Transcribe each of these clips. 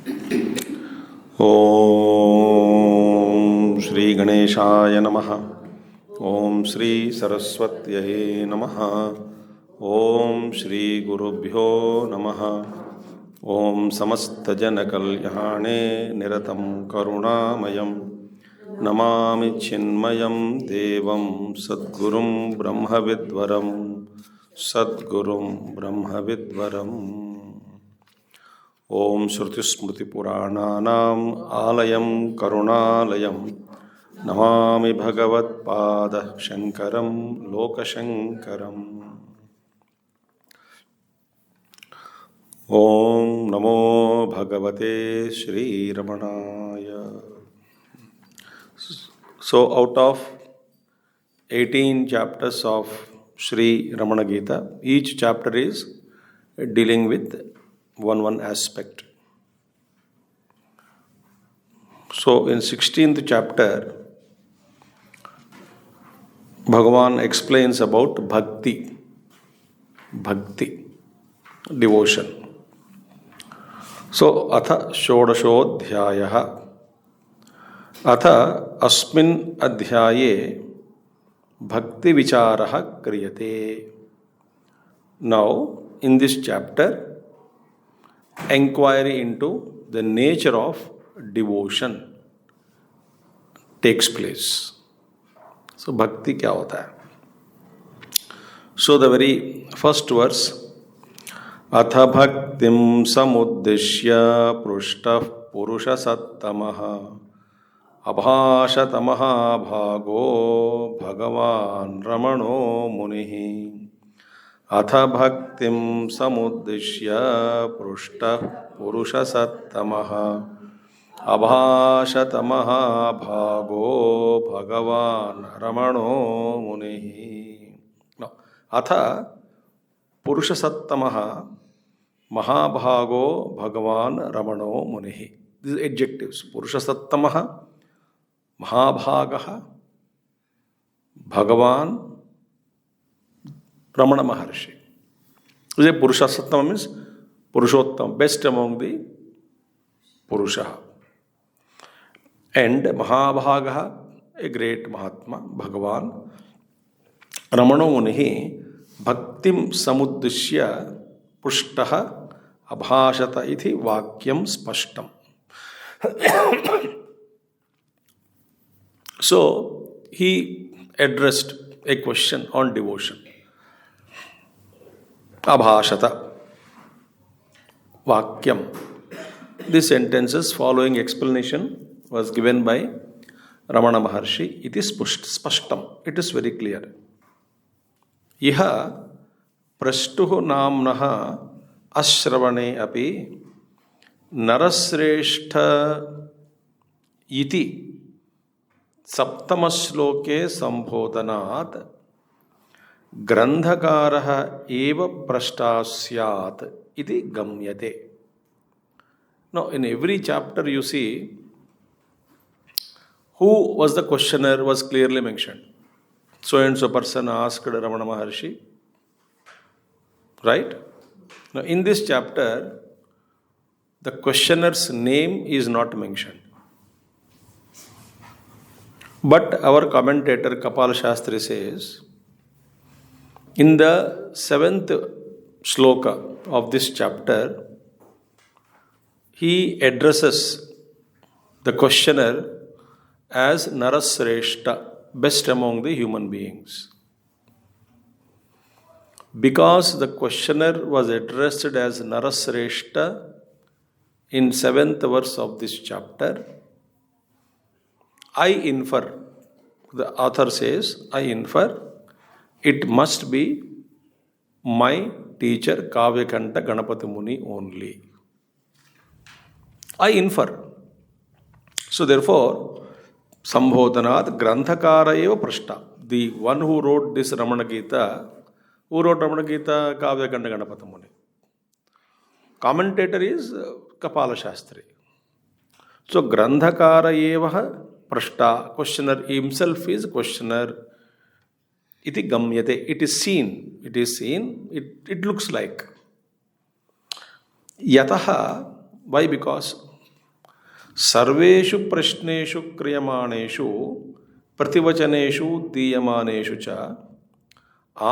Om Shri Ganeshaya Namaha. Om Shri Saraswatyai Namaha. Om Shri Gurubhyo Namaha. Om Samasta Jana Kalyane Niratam Karunamayam Namami Chinmayam Devam Sadgurum Brahmavidvaram Sadgurum Brahmavidvaram. Om Shruti Smriti Purananam Alayam Karunalayam Namami Bhagavat Pada Shankaram Lokashankaram. Om Namo Bhagavate Shri Ramanaya. So out of 18 chapters of Shri Ramana Geeta, each chapter is dealing with one aspect. So in 16th chapter, Bhagavan explains about bhakti, devotion. So atha shodashodhyayaha. Atha asmin adhyaye bhakti vicharaha kriyate. Now in this chapter, inquiry into the nature of devotion takes place. So bhakti kya hota hai? So the very first verse, atha bhaktim samuddishya prushta purusha sattamaha abhashatamaha bhago bhagavan ramano munihi. Atha bhaktim samuddishya prushta purusha sattamaha abhashatamaha bhago bhagavan ramano munihi. No. Atha purusha sattamaha mahabhago bhagavan ramano munihi. These are adjectives. Purusha sattamaha, mahabhagaha, bhagavan Ramana Maharshi. This is Purusha Sattama means Purushottam, best among the Purusha. And Mahabhagaha, a great Mahatma, Bhagavan. Ramano Munihi, Bhaktim Samuddishya Pushtaha Abhashata iti Vakyam Spashtam. So, he addressed a question on devotion. Abhashata Vakyam. This sentence's following explanation was given by Ramana Maharshi. It is spashtam. It is very clear. Iha prastuhu namnaha ashravane api narasreshtha iti saptamashloke sambodhanat Grandhakaraha eva prashtasyat iti gamyate. Now, in every chapter you see, who was the questioner was clearly mentioned. So and so person asked Ramana Maharshi. Right? Now, in this chapter, the questioner's name is not mentioned. But our commentator Kapala Shastri says, in the 7th shloka of this chapter, he addresses the questioner as Narasreshta, best among the human beings. Because the questioner was addressed as Narasreshta in 7th verse of this chapter, I infer, the author says, I infer, it must be my teacher Kavyakanta Ganapati Muni only. I infer. So therefore, Sambhodhanat Granthakara eva prashta. The one who wrote this Ramana Geeta, who wrote Ramana Geeta? Kavyakanta Ganapati Muni. Commentator is Kapala Shastri. So Granthakara eva prashta. Questioner himself is questioner. Iti gamyate. It is seen. It is seen. It looks like. Yataha. Why? Because सर्वेषु प्रश्नेषु क्रियमाणेषु प्रतिवचनेषु दीयमानेषु च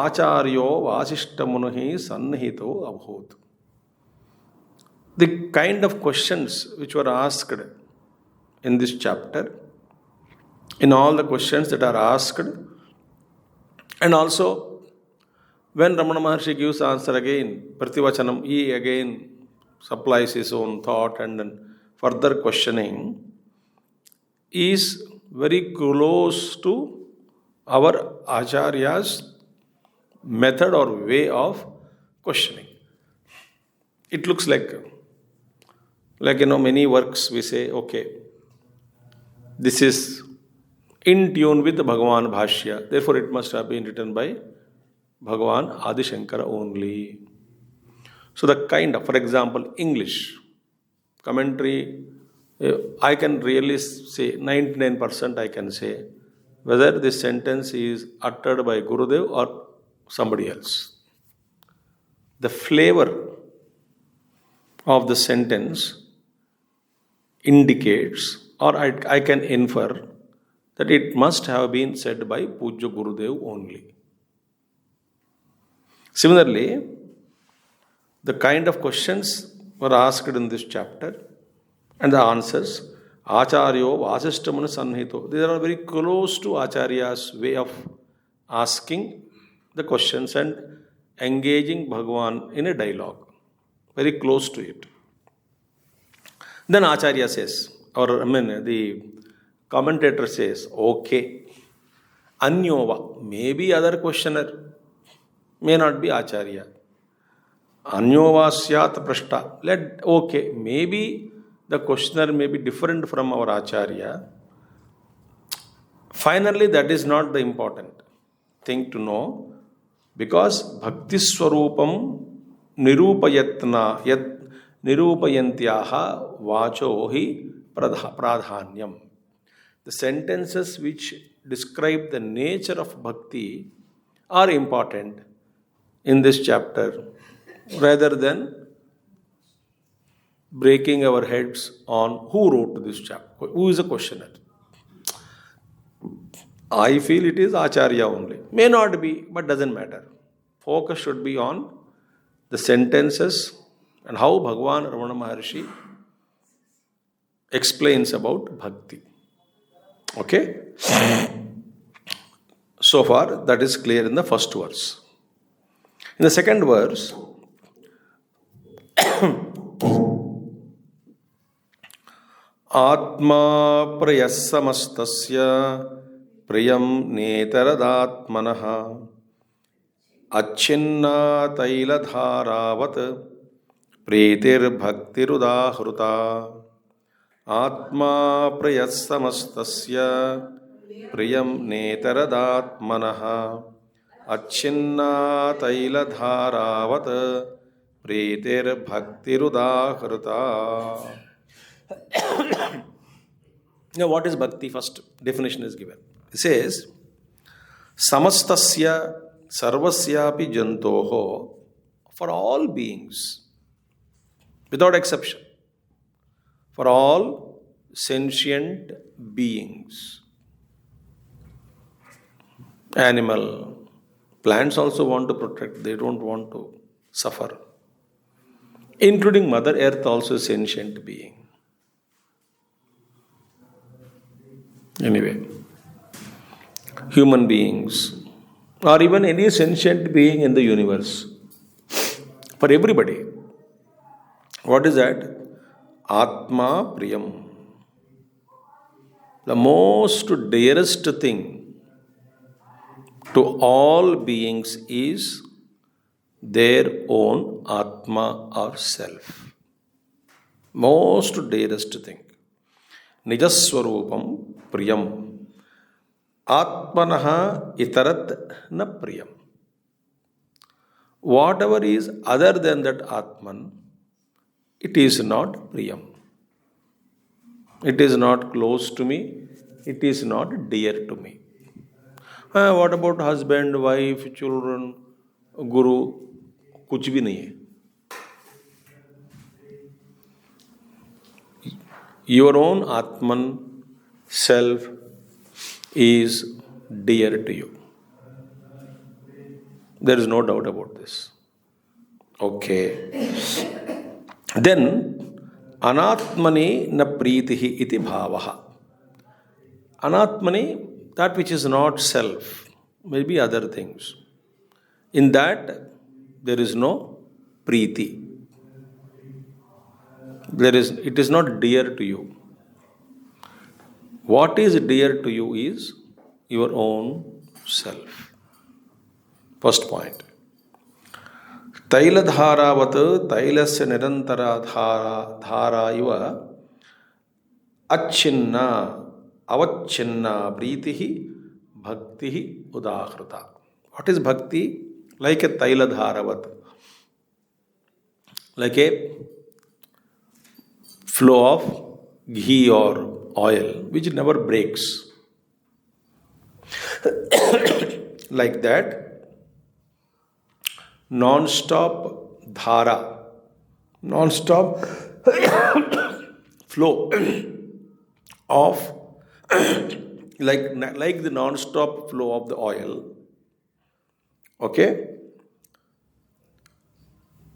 आचार्यो वासिष्ठमुनिः सन्निहितो अभूत्. The kind of questions which were asked in this chapter, in all the questions that are asked, and also when Ramana Maharshi gives answer again, Prativachanam, he again supplies his own thought and then further questioning is very close to our Acharya's method or way of questioning. It looks like many works we say, okay, this is in tune with the Bhagavan Bhashya, therefore it must have been written by Bhagavan Adi Shankara only. So the kind of, for example, English commentary, I can really say 99% I can say whether this sentence is uttered by Gurudev or somebody else. The flavor of the sentence indicates, or I can infer, that it must have been said by Pujya Gurudev only. Similarly, the kind of questions were asked in this chapter and the answers, Acharyo Vasishtamana Sannhito, these are very close to Acharya's way of asking the questions and engaging Bhagavan in a dialogue. Very close to it. Then Acharya says, the commentator says, okay, Anyova, maybe other questioner, may not be Acharya. Anyova syat prashta, okay, maybe the questioner may be different from our Acharya. Finally, that is not the important thing to know, because Bhakti Swarupam Nirupayantyaha Vacho hi Pradhanyam. The sentences which describe the nature of bhakti are important in this chapter, rather than breaking our heads on who wrote this chapter, who is a questioner. I feel it is Acharya only. May not be, but doesn't matter. Focus should be on the sentences and how Bhagavan Ramana Maharshi explains about bhakti. Okay? So far, that is clear in the first verse. In the second verse, Atma prayasamastasya priyam netaradatmanaha अच्छिन्ना तैलधारावत प्रीतिर्भक्तिरुदाहृता आत्मा प्रयस्समस्तस्य प्रियं नेतरदात्मनः अच्छिन्ना तैलधारावत प्रीतिर्भक्तिरुदाहृता. Now, what is bhakti? First definition is given. It says, samastasya sarvasyapi jantoho, for all beings, without exception, for all sentient beings. Animal, plants also want to protect, they don't want to suffer. Including Mother Earth, also a sentient being. Anyway, human beings, or even any sentient being in the universe. For everybody. What is that? Atma Priyam. The most dearest thing to all beings is their own Atma or self. Most dearest thing. Nijaswarupam Priyam. Atmanaha itarat na priyam. Whatever is other than that Atman, it is not priyam. It is not close to me. It is not dear to me. What about husband, wife, children, guru? Kuch bhi nahi hai. your own Atman, self, is dear to you. There is no doubt about this. Okay. Then, anatmani na pritihi iti bhavaha. Anatmani, that which is not self, maybe other things. In that, there is no preeti. It is not dear to you. What is dear to you is your own self. First point. Tailadharavat tailasya nirantara dhara iva achinna avachinna pritihi bhaktihi udahrita. What is bhakti? Like a tailadharavat. Like a flow of ghee or oil which never breaks. Like that, non-stop dhara, non-stop flow of like the non-stop flow of the oil. Okay?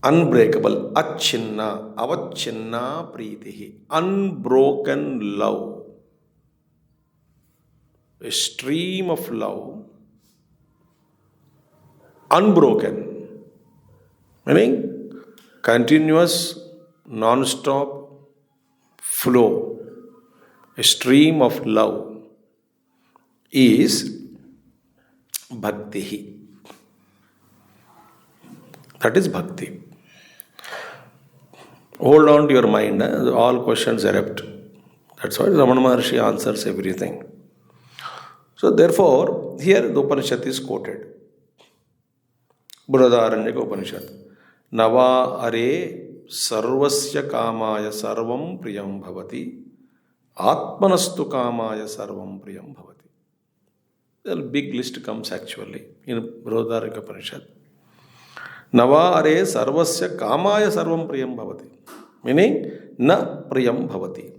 Unbreakable, achinna, avachinna pritihi, unbroken love, a stream of love, unbroken, meaning continuous, non-stop flow, a stream of love is bhakti. That is bhakti. Hold on to your mind, all questions erupt. That's why Ramana Maharshi answers everything. So therefore, here the Upanishad is quoted. Brihadaranyaka Upanishad. Nava are sarvasya kamaya sarvam priyam bhavati. Atmanastu kamaya sarvam priyam bhavati. A big list comes actually in Brihadaranyaka Upanishad. Nava are sarvasya kamaya sarvam priyam bhavati. Meaning, na priyam bhavati.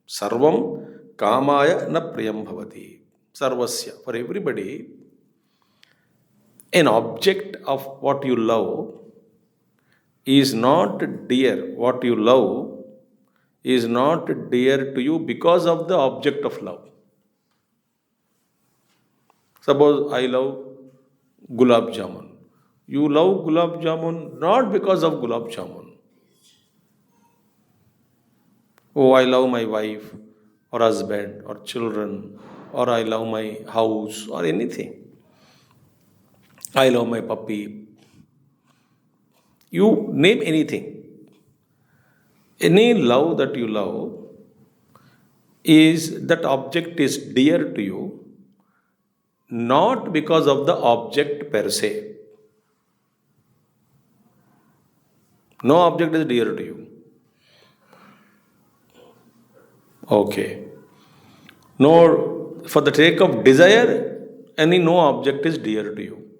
Sarvam kamaya na priyam bhavati. Sarvasya. For everybody, an object of what you love is not dear. What you love is not dear to you because of the object of love. Suppose I love gulab jamun. You love gulab jamun not because of gulab jamun. Oh, I love my wife or husband or children, or I love my house or anything. I love my puppy. You name anything. Any love that you love is that object is dear to you, not because of the object per se. No object is dear to you. Okay. No, for the sake of desire, no object is dear to you.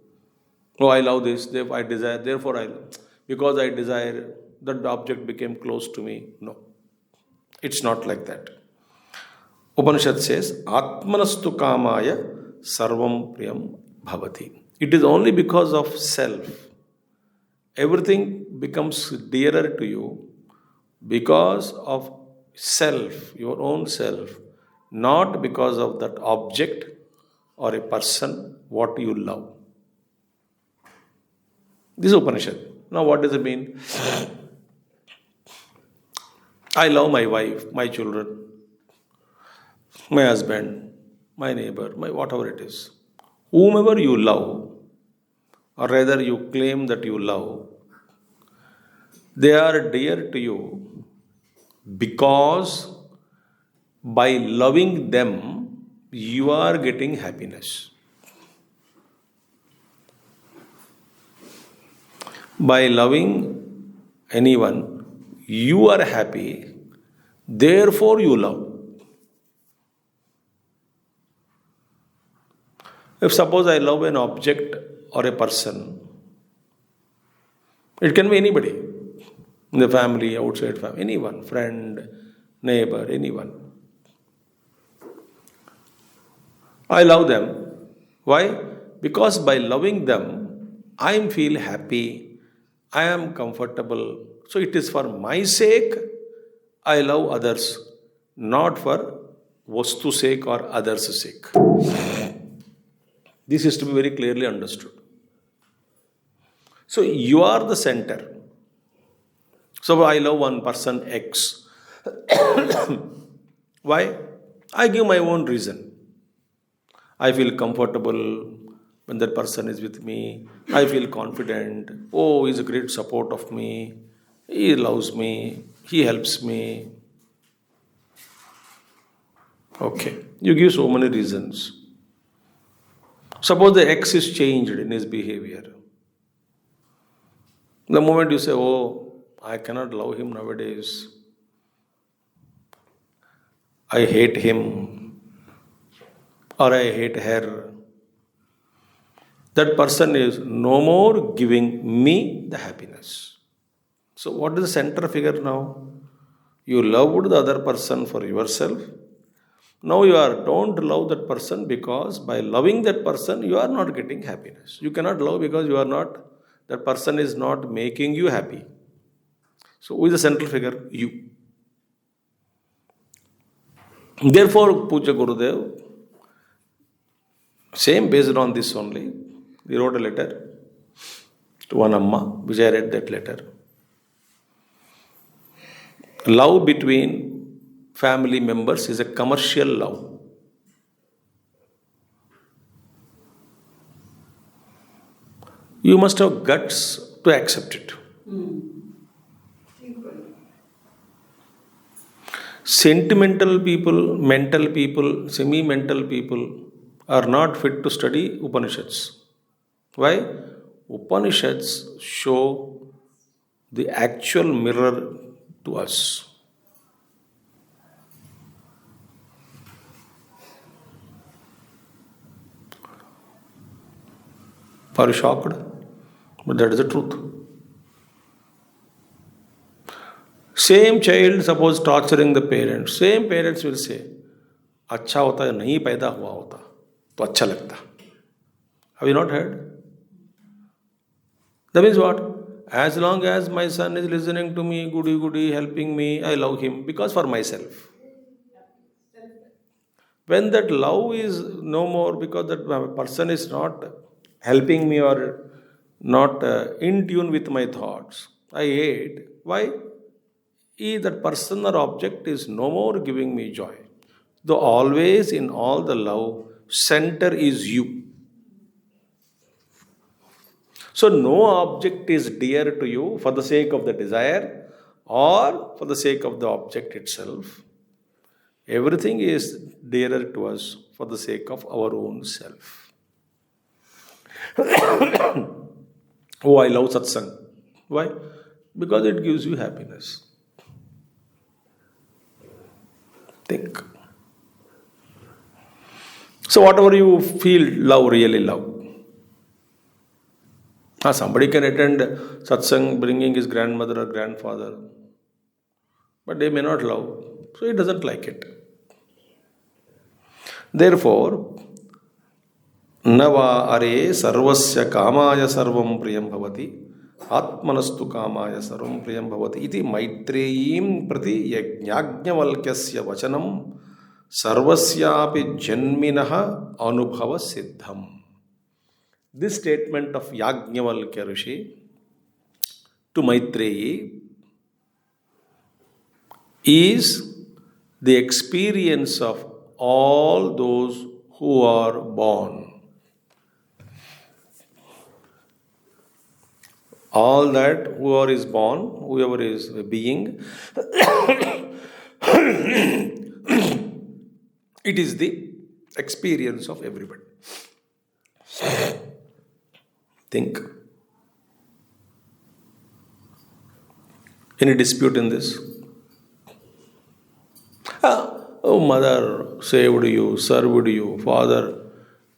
Oh, I love this, therefore I desire, because I desire, that the object became close to me. No. It's not like that. Upanishad says, Atmanastu kamaya sarvam priyam bhavati. It is only because of self. Everything becomes dearer to you because of self, your own self, not because of that object or a person, what you love. This is Upanishad. Now what does it mean? I love my wife, my children, my husband, my neighbor, my whatever it is. Whomever you love, or rather you claim that you love, they are dear to you because by loving them, you are getting happiness. By loving anyone, you are happy, therefore you love. If suppose I love an object or a person, it can be anybody, in the family, outside family, anyone, friend, neighbor, anyone. I love them. Why? Because by loving them, I feel happy, I am comfortable. So it is for my sake I love others, not for vastu sake or others' sake. This is to be very clearly understood. So you are the center. So I love one person X. Why? I give my own reason. I feel comfortable when that person is with me. I feel confident. Oh, he's a great support of me. He loves me. He helps me. Okay. You give so many reasons. Suppose the X is changed in his behavior. The moment you say, oh, I cannot love him nowadays. I hate him. Or I hate her. That person is no more giving me the happiness. So what is the center figure now? You loved the other person for yourself. Now don't love that person because by loving that person you are not getting happiness. You cannot love because that person is not making you happy. So who is the central figure? You. Therefore, Puja Gurudev, same based on this only, he wrote a letter to one Amma, which I read that letter. Love between family members is a commercial love. You must have guts to accept it. Sentimental people, mental people, semi-mental people are not fit to study Upanishads. Why? Upanishads show the actual mirror to us. Are you shocked? But that is the truth. Same child, suppose torturing the parents, same parents will say, अच्छा होता है नहीं पैदा हुआ होता तो अच्छा लगता. Have you not heard? That means what? As long as my son is listening to me, goody, helping me, I love him because for myself. When that love is no more because that person is not helping me or not in tune with my thoughts, I hate. Why? That person or object is no more giving me joy. Though always in all the love, center is you. So no object is dear to you for the sake of the desire or for the sake of the object itself. Everything is dearer to us for the sake of our own self. Oh, I love satsang. Why? Because it gives you happiness. Think. So whatever you feel, love, really love. Somebody can attend satsang bringing his grandmother or grandfather, but they may not love, so he doesn't like it. Therefore, Nava are sarvasya kamaya sarvam priyam bhavati atmanastu kamaya sarvam priyam bhavati iti maitreyim prati yajnavalkyasya vachanam sarvasyapi janminaha anubhava siddham. This statement of Yajnavalkya Rishi to Maitreyi is the experience of all those who are born. All that whoever is born, whoever is a being, it is the experience of everybody. Think. Any dispute in this? Oh, mother saved you, served you, father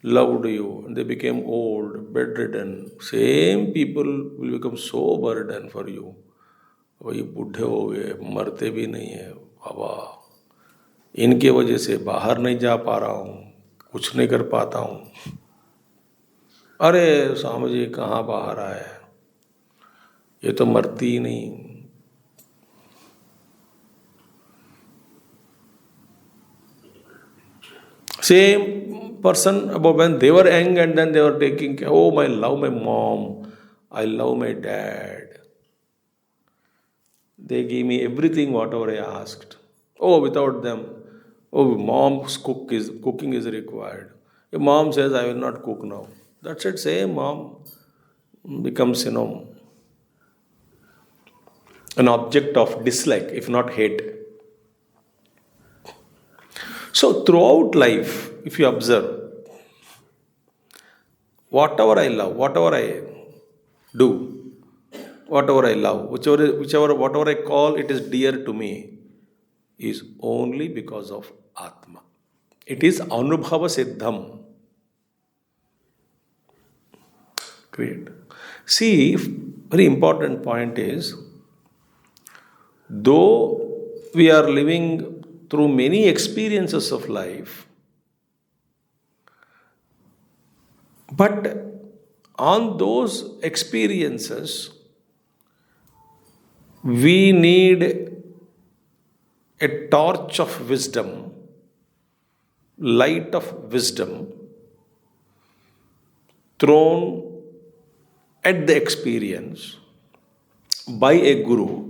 loved you, and they became old, bedridden. Same people will become so burden for you. वही बूढ़े हो गए, मरते भी नहीं है, बाबा इनके वजह से बाहर नहीं जा पा रहा हूँ, कुछ नहीं कर पाता हूँ। अरे स्वामी जी कहाँ बाहर आए, ये तो मरती ही नहीं। Same person about when they were young and then they were taking care. Oh, I love my mom. I love my dad. They gave me everything, whatever I asked. Oh, without them, oh, mom's cooking is required. If mom says, I will not cook now. That's it. Same mom becomes, an object of dislike, if not hate. So throughout life, if you observe, whatever I love, whatever I do, whatever I love, whatever I call it is dear to me, is only because of Atma. It is Anubhava Siddham. Great. See, very important point is, though we are living through many experiences of life, but on those experiences, we need a torch of wisdom, light of wisdom, thrown at the experience by a guru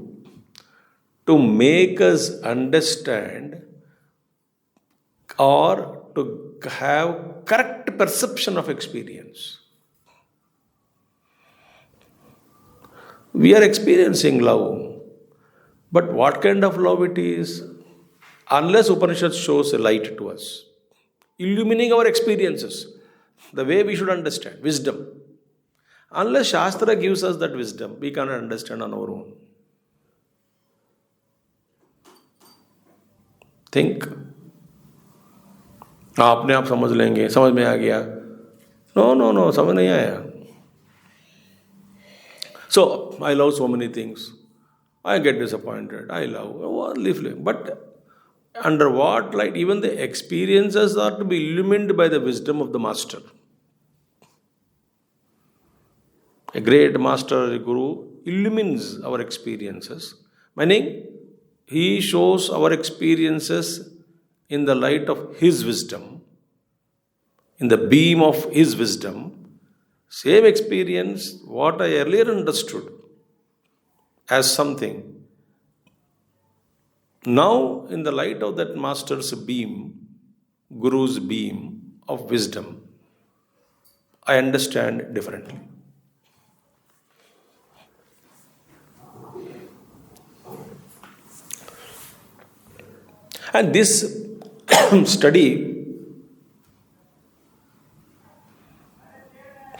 to make us understand or to have correct perception of experience. We are experiencing love, but what kind of love it is? Unless Upanishad shows a light to us, illumining our experiences, the way we should understand, wisdom. Unless Shastra gives us that wisdom, we cannot understand on our own. Think. अपने आप समझ लेंगे, समझ में आ गया? No, समझ नहीं आया. So, I love so many things. I get disappointed. I love, live. But under what light? Even the experiences are to be illumined by the wisdom of the master. A great master, a guru, illumines our experiences. Meaning, he shows our experiences in the light of his wisdom, in the beam of his wisdom. Same experience, what I earlier understood as something, now in the light of that master's beam, guru's beam of wisdom, I understand differently. And this study,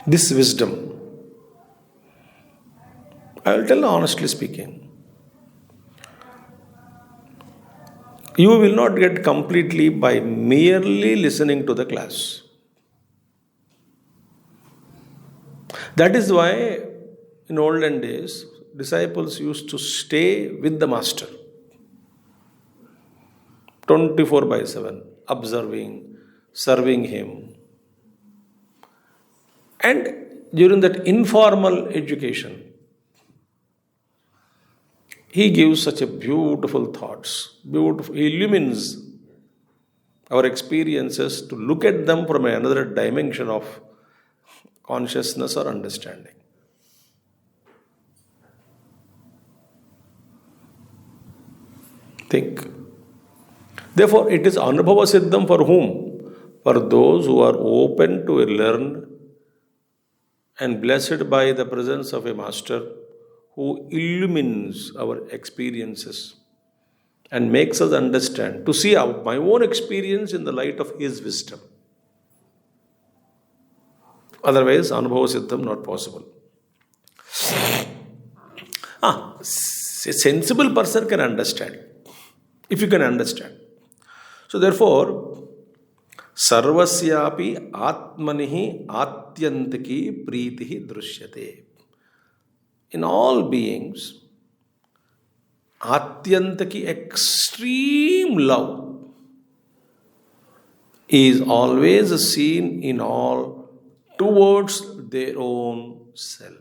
this wisdom, I will tell honestly speaking, you will not get completely by merely listening to the class. That is why in olden days, disciples used to stay with the master 24/7, observing, serving him. And during that informal education, he gives such a beautiful thoughts, he illumines our experiences to look at them from another dimension of consciousness or understanding. Think. Therefore, it is Anubhava Siddham for whom? For those who are open to learn and blessed by the presence of a master who illumines our experiences and makes us understand, to see my own experience in the light of his wisdom. Otherwise, Anubhava Siddham not possible. A sensible person can understand, if you can understand. So therefore, Sarvasyapi Atmanihi Atyantiki Preetihi Drushyate. In all beings, Atyantaki extreme love is always seen in all towards their own self.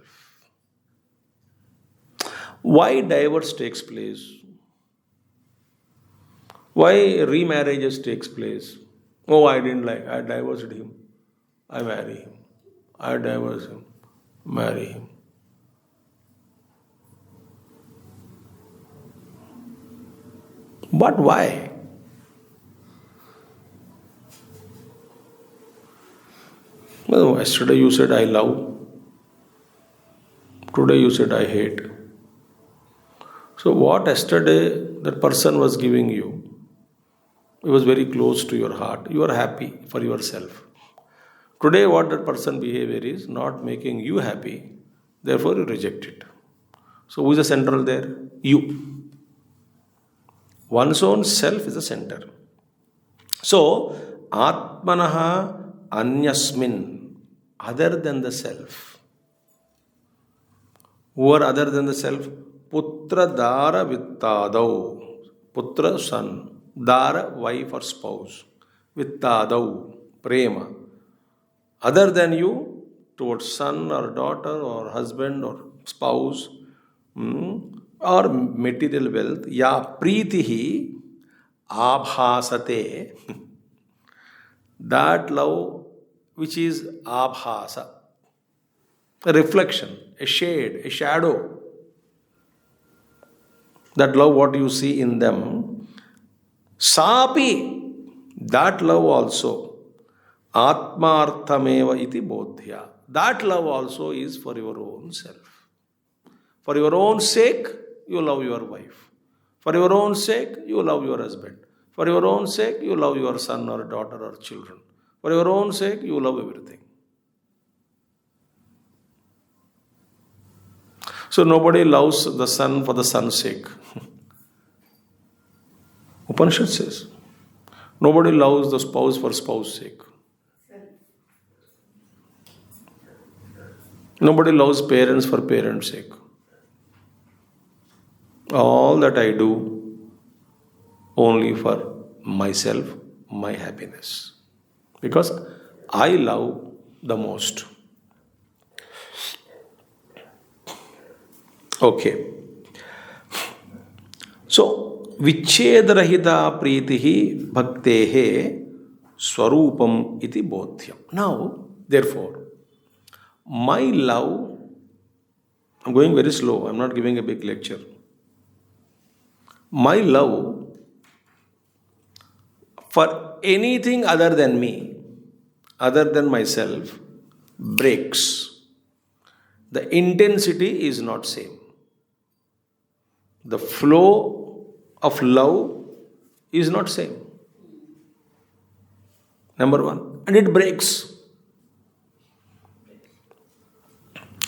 Why divorce takes place? Why remarriages takes place? Oh, I didn't like, I divorced him, I marry him. I divorce him, marry him. But why? Well, yesterday you said I love, today you said I hate. So, what yesterday that person was giving you, it was very close to your heart. You are happy for yourself. Today, what that person behavior is not making you happy, therefore you reject it. So, who is the central there? You. One's own self is the center. So, Atmanaha Anyasmin, other than the self. Who are other than the self? Putra Dara Vittadau. Putra, son. Dara, wife or spouse. Vittadau, prema. Other than you, towards son or daughter or husband or spouse, or material wealth, ya pritihi abhasate, that love which is abhasa, a reflection, a shade, a shadow, that love what you see in them, sapi, that love also, atmarthameva iti bodhya, that love also is for your own self. For your own sake, you love your wife. For your own sake, you love your husband. For your own sake, you love your son or daughter or children. For your own sake, you love everything. So nobody loves the son for the son's sake. Upanishad says. Nobody loves the spouse for spouse's sake. Nobody loves parents for parents' sake. All that I do only for myself, my happiness. Because I love the most. Okay. So, vichedarahita pritihi bhaktehe swarupam iti bodhyam. Now, therefore, my love, I'm going very slow, I'm not giving a big lecture. My love for anything other than me, other than myself, breaks. The intensity is not same. The flow of love is not same. Number one. And it breaks.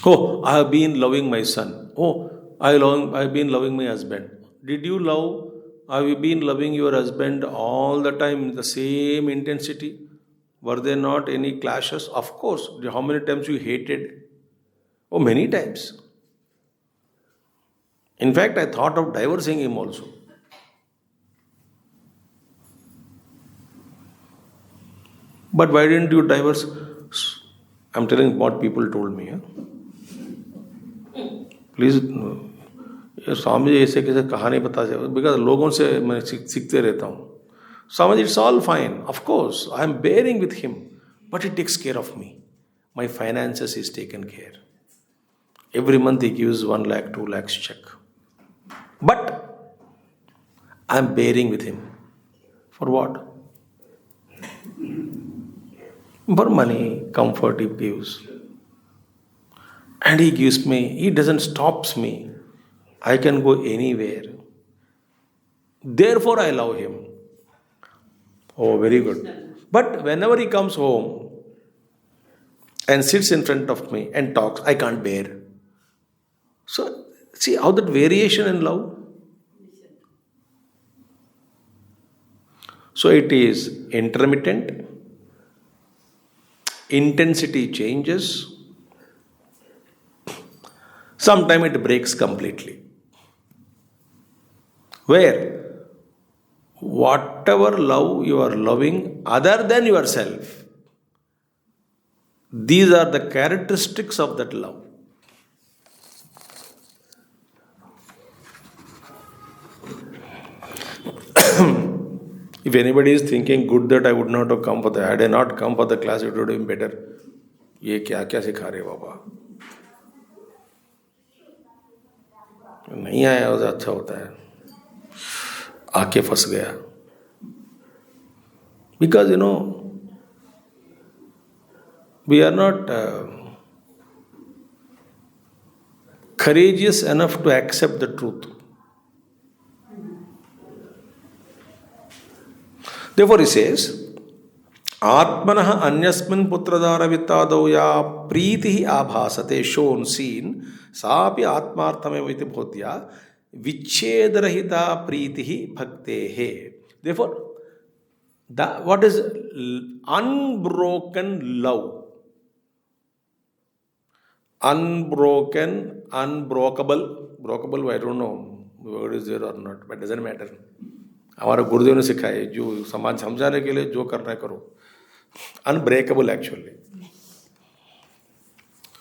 Oh, I have been loving my son. Oh, I have been loving my husband. Did you love? Have you been loving your husband all the time in the same intensity? Were there not any clashes? Of course. How many times you hated? Oh, many times. In fact, I thought of divorcing him also. But why didn't you divorce? I'm telling what people told me. Please, Swami ji ऐसे कैसे कहानी बता जाए because लोगों से मैं सीखते रहता हूँ. Swami, it's all fine. Of course, I am bearing with him, but he takes care of me. My finances is taken care. Every month he gives 1 lakh, 2 lakhs check. But I am bearing with him. For what? For money, comfort he gives. And he gives me, he doesn't stop me. I can go anywhere. Therefore I love him. Oh, very good. But whenever he comes home and sits in front of me and talks, I can't bear. So, see how that variation in love. So it is intermittent, intensity changes, sometimes it breaks completely. where whatever love you are loving other than yourself, these are the characteristics of that love. If anybody is thinking good that I would not have come for the, had I not come for the class, it would have been better. ये क्या क्या सिखा रहे बाबा, नहीं आया तो अच्छा होता है, आके फंस गया. Because we are not courageous enough to accept the truth. Therefore he says, Atmanah anyasmin putradara vittadau ya priti abhasate, shown, seen, sapi atmarthame viti bhodya vichedarahita priti bhaktehe. Therefore, what is unbroken love? Unbroken, unbreakable, breakable, I don't know word is there or not, but doesn't matter. हमारे गुरुदेव ने सिखाए जो समाज समझाने के लिए जो करना है करो. Unbreakable actually.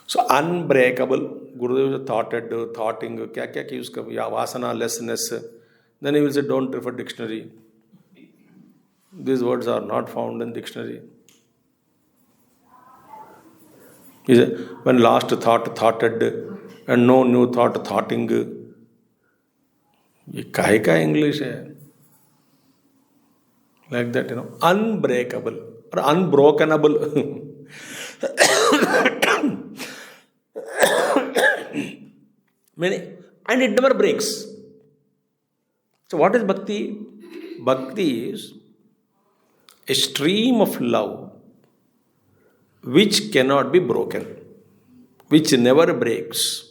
So unbreakable, गुरुदेव thoughting, क्या use कर, या वासना, lessness. Then he will say don't refer dictionary. These words are not found in dictionary. He said, when last thoughted and no new thoughting. ये काहे का English है? Like that, unbreakable or unbrokenable. And it never breaks. So what is bhakti? Bhakti is a stream of love which cannot be broken, which never breaks.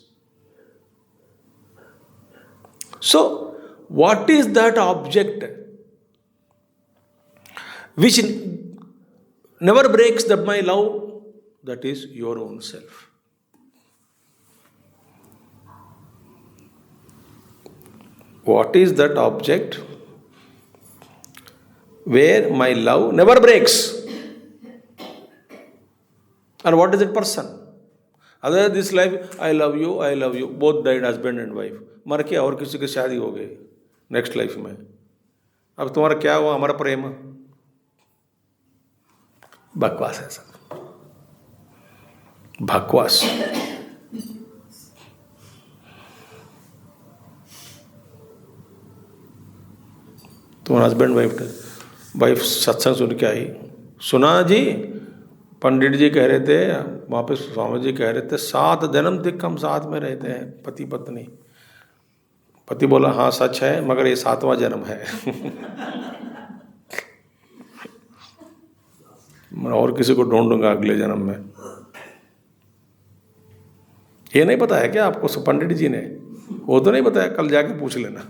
So, what is that object which never breaks that my love? That is your own self. What is that object where my love never breaks? And what is that person? Other than this life, I love you, both died husband and wife. मर के और किसी की शादी हो गई next life में. अब तुम्हारा क्या हुआ? हमारा प्रेम. बकवास है सब, बकवास. तुम्हारा हस्बैंड वाइफ सत्संग सुन के आई, सुना जी पंडित जी कह रहे थे, वहाँ पे स्वामी जी कह रहे थे 7 जन्म तक हम साथ में रहते हैं पति पत्नी. पति बोला हाँ सच है, मगर ये 7वां जन्म है. मैं और किसी को ढूंढूंगा अगले जन्म में. ये नहीं पता है क्या आपको? पंडित जी ने वो तो नहीं बताया, कल जाके पूछ लेना.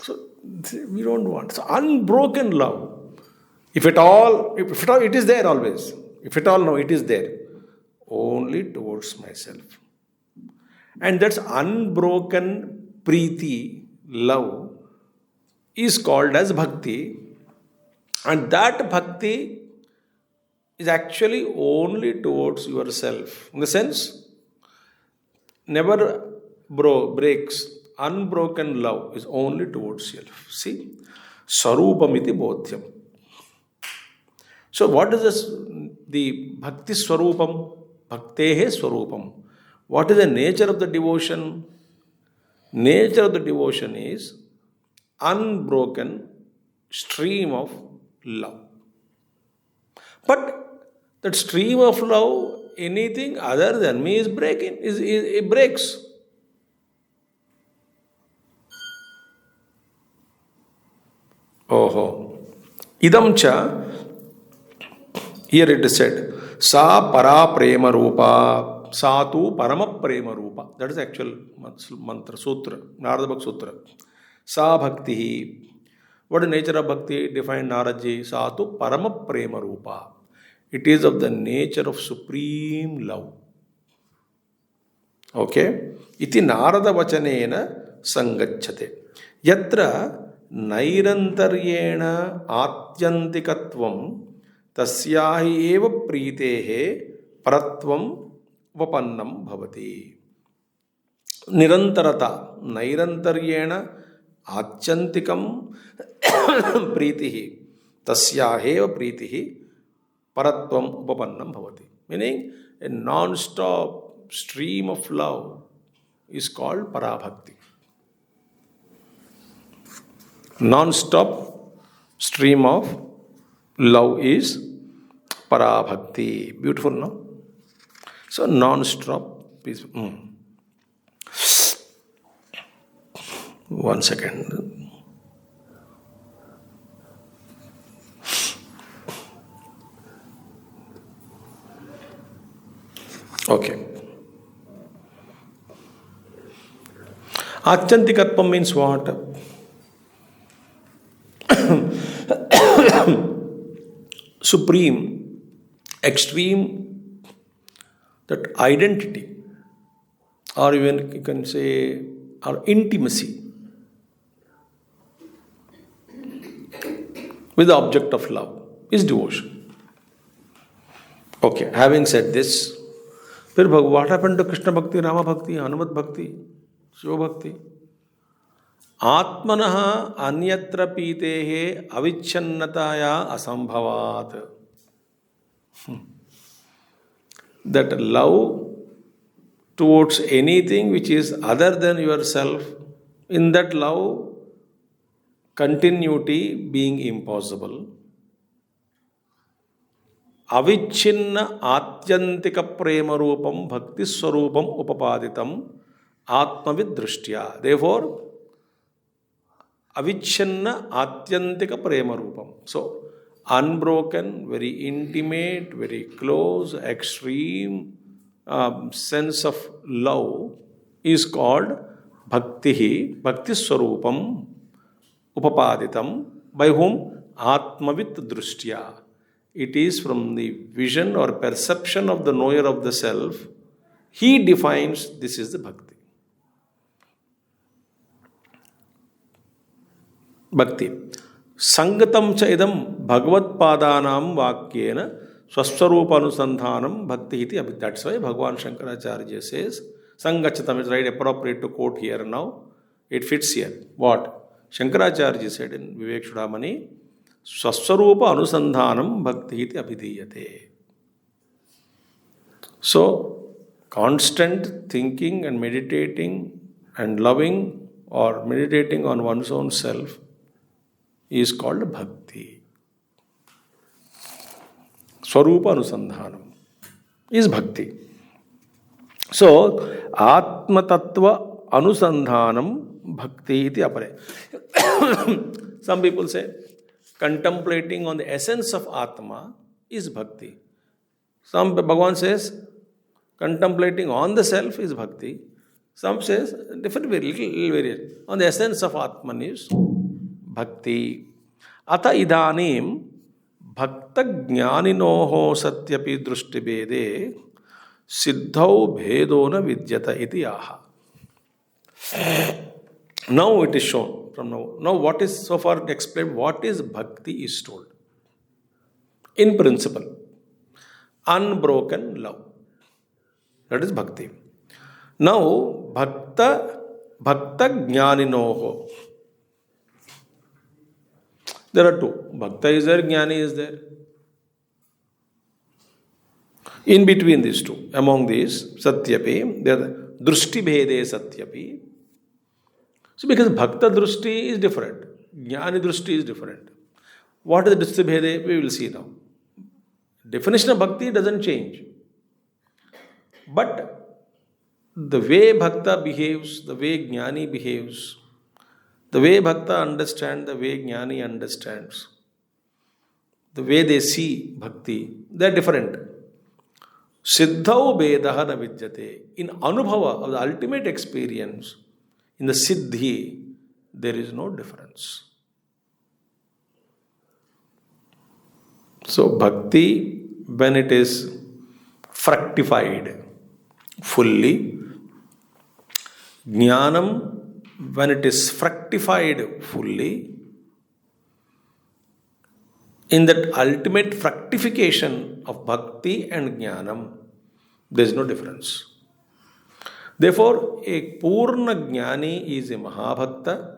So we don't want. So unbroken love. If at all, it is there always. If at all, no, it is there. Only towards myself. And that's unbroken preeti, love, is called as bhakti. And that bhakti is actually only towards yourself. In the sense, never breaks. Unbroken love is only towards self. See? Sarupamiti bodhyam. So what is this? The bhakti swarupam, bhaktehe swarupam. What is the nature of the devotion? Nature of the devotion is unbroken stream of love. But that stream of love, anything other than me is breaking, it breaks. Oho. Idam cha, here it is said, sa para prema rupa. Satu parama prema rupa. That is actual mantra, sutra, Narada Bhakti Sutra. Sa bhakti. What is the nature of bhakti? Defined Naraji. Satu parama prema rupa. It is of the nature of supreme love. Okay? Iti Narada Vachanena Sangacchate. Yatra Nairantaryena Atyantikatvam Tasyahi eva Pritehe Paratvam Vapannam Bhavati. Nirantarata Nairantaryena Atyantikam Pritihi Tasyaheva Pritihi Paratvam Upapannam Bhavati. Meaning, a non-stop stream of love is called Parabhakti. Non-stop stream of love is Parabhakti. Beautiful, no? So, non-stop is. One second. Okay. Achantikatvam means what? Supreme, extreme, that identity, or even you can say, or intimacy with the object of love is devotion. Okay, having said this, what happened to Krishna Bhakti, Rama Bhakti, Hanumat Bhakti, Shiva Bhakti? Atmanaha anyatra pitehe avichannataya asambhavat. That love towards anything which is other than yourself, in that love, continuity being impossible. Avichinna atyantika prema rupam bhakti swarupam upapaditam atmavid drishtya. Therefore, avichinna atyantika prema rupam. So, unbroken, very intimate, very close, extreme sense of love is called bhakti, bhakti swarupam upapaditam. By whom? Atmavit drishtya. It is from the vision or perception of the knower of the self. He defines this is the bhakti. Bhakti. Sangatam cha idam bhagavad padanam vakyena swaswarupa anusandhanam bhakti iti abhi. That's why Bhagavan Shankaracharya says, Sangachatam is right, appropriate to quote here now. It fits here. What? Shankaracharya said in Vivek Chudamani, Swaswarupa anusandhanam bhakti iti abhidiyate. So, constant thinking and meditating and loving or meditating on one's own self is called bhakti. Swarupa anusandhanam is bhakti. So, Atma Tattva anusandhanam bhakti iti apare. Some people say, contemplating on the essence of Atma is bhakti. Some Bhagavan says, contemplating on the self is bhakti. Some says, different little variation. On the essence of Atman is bhakti. Ata idanim bhakta jnaninoho satyapi drushti bede siddhau bhedona vidyata iti aha. Now it is shown from now. Now what is so far explained, what is bhakti is told. In principle, unbroken love. That is bhakti. Now, bhakta jnaninoho. There are two. Bhakta is there, jnani is there. In between these two, among these, satyapi, there are drushti bhede satyapi. So, because bhakta drushti is different, jnani drushti is different. What is the drushti bhede? We will see now. Definition of bhakti doesn't change. But the way bhakta behaves, the way jnani behaves, the way bhakta understands, the way jnani understands, the way they see bhakti, they are different. Siddhau bedaha na vidyate. In anubhava of the ultimate experience, in the siddhi, there is no difference. So, bhakti, when it is fructified fully, Jnanam, when it is fructified fully, in that ultimate fructification of bhakti and jnanam, there is no difference. Therefore, a Purna Jnani is a Mahabhakta,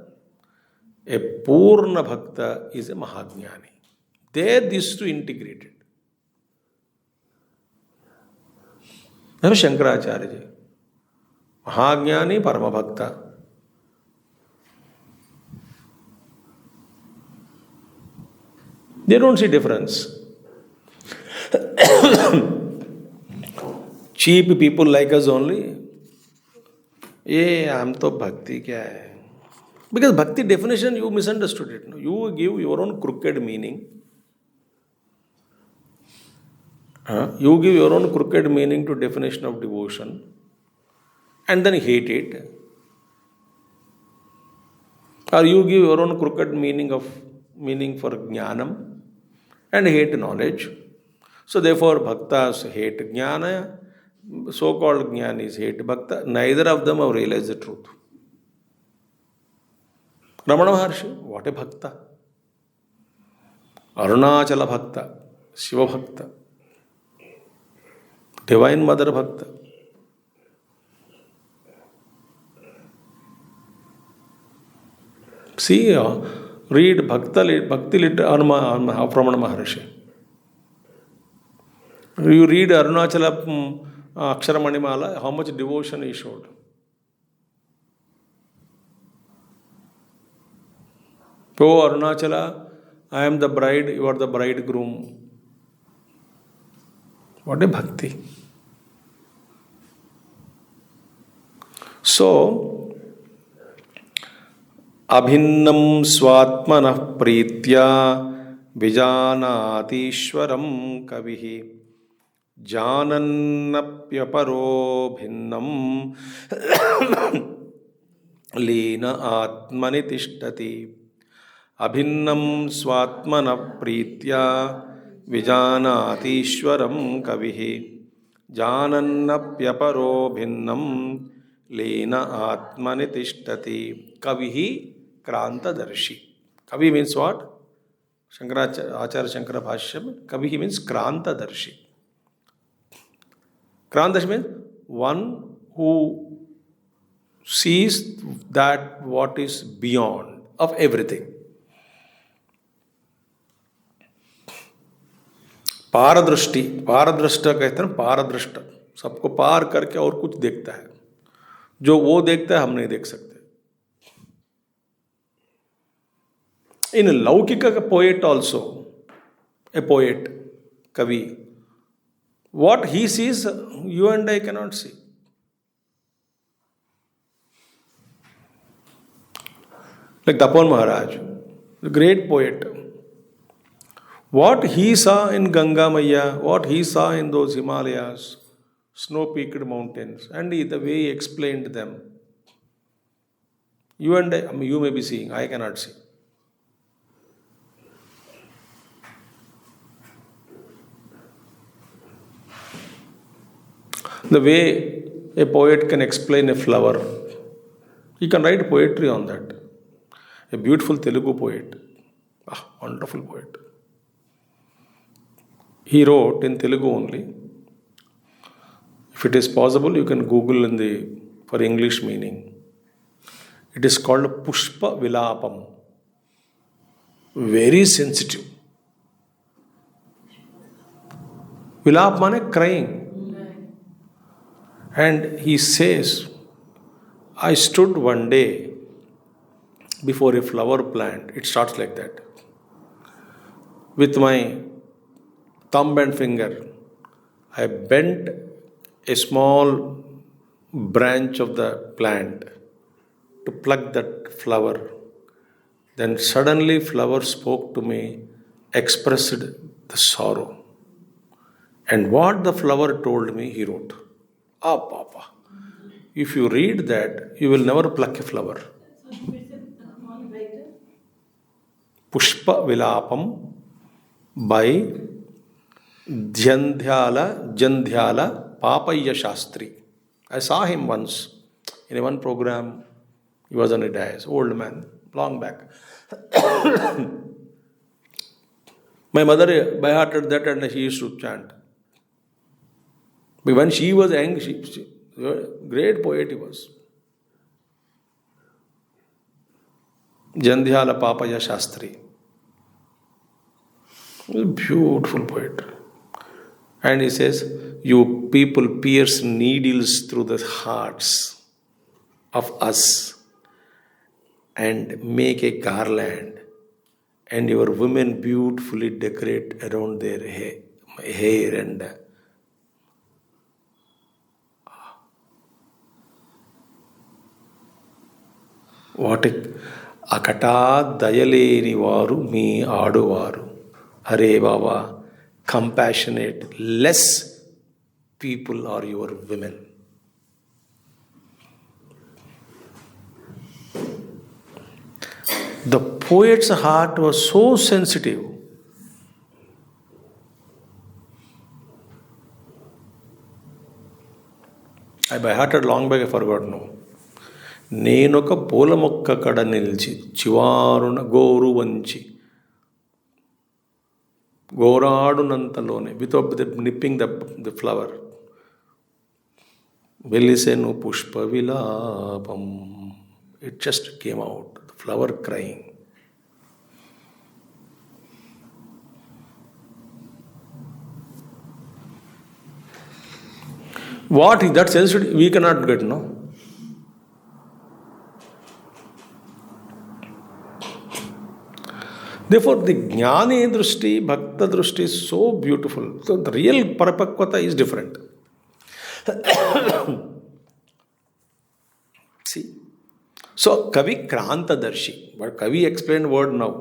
a Purna Bhakta is a Mahajnani. There, these two integrated. Now, Shankaracharya ji, Mahajnani, Paramabhakta. They don't see difference. Cheap people like us only. I'm to bhakti kya hai? Because bhakti definition, you misunderstood it. You give your own crooked meaning. You give your own crooked meaning to definition of devotion and then hate it. Or you give your own crooked meaning for jnanam and hate knowledge. So therefore bhaktas hate jnana, so-called jnanis hate bhakta. Neither of them have realized the truth. Ramana Maharshi, what a bhakta? Arunachala bhakta, Shiva bhakta, Divine Mother bhakta. See, read Bhakti Lit of Ramana Maharshi. You read Arunachala Aksharamanimala, how much devotion he showed. Oh Arunachala, I am the bride, you are the bridegroom. What a bhakti. So, Abhinnam Swatmanah Pritya Vijanatishwaram Kavihi Janannapyaparo Bhinnam Lena Atmani Tishtati. Abhinnam Swatmana Pritya Vijanatishwaram Kavihi Janannapyaparo Bhinnam Lena Atmani Tishtati. Kavihi Krantadarshi. Kavi means what? Acharya Shankara Bhashyam. Kavihi means Krantadarshi. Krantadarshi means one who sees that what is beyond of everything. पारदृष्टि, पारदृष्टा कहते हैं पारदृष्टा, सबको पार करके और कुछ देखता है, जो वो देखता है हम नहीं देख सकते. In Laukika poet also, a poet, Kavi, what he sees, you and I cannot see. Like Tapan Maharaj, the great poet, what he saw in Ganga Maya, what he saw in those Himalayas, snow-peaked mountains, and the way he explained them, you and I mean, you may be seeing, I cannot see. The way a poet can explain a flower, he can write poetry on that. A beautiful Telugu poet, wonderful poet. He wrote in Telugu only. If it is possible, you can Google for English meaning. It is called Pushpa Vilapam. Very sensitive. Vilap means crying. And he says, I stood one day before a flower plant. It starts like that. With my thumb and finger, I bent a small branch of the plant to pluck that flower. Then suddenly flower spoke to me, expressed the sorrow. And what the flower told me, he wrote. Papa. If you read that, you will never pluck a flower. Pushpa Vilapam by Jandhyala Papaya Shastri. I saw him once In one program, he was on a dais, old man, long back. My mother by hearted that and she used to chant. But when she was young, she great poet he was. Jandhyala Papaya Shastri. Beautiful poet. And he says, you people pierce needles through the hearts of us and make a garland, and your women beautifully decorate around their hair and what akata dayaleni varu me aduvaru. Hare Baba, compassionate, less people are your women. The poet's heart was so sensitive. I by hearted long back I forgot no. నేనొక పూల మొక్క కడ నిలిచి చివారున గోరు వంచి గోరాడునంతలోనే without nipping the flower. వెలిసెను Pushpa Vilapam. It just came out. The flower crying. What is that sensitivity? We cannot get, no? Therefore, the Jnani Drushti, Bhakta Drushti is so beautiful. So, the real Parapakvata is different. See? So, Kavi Krantadarshi. But Kavi explained word now.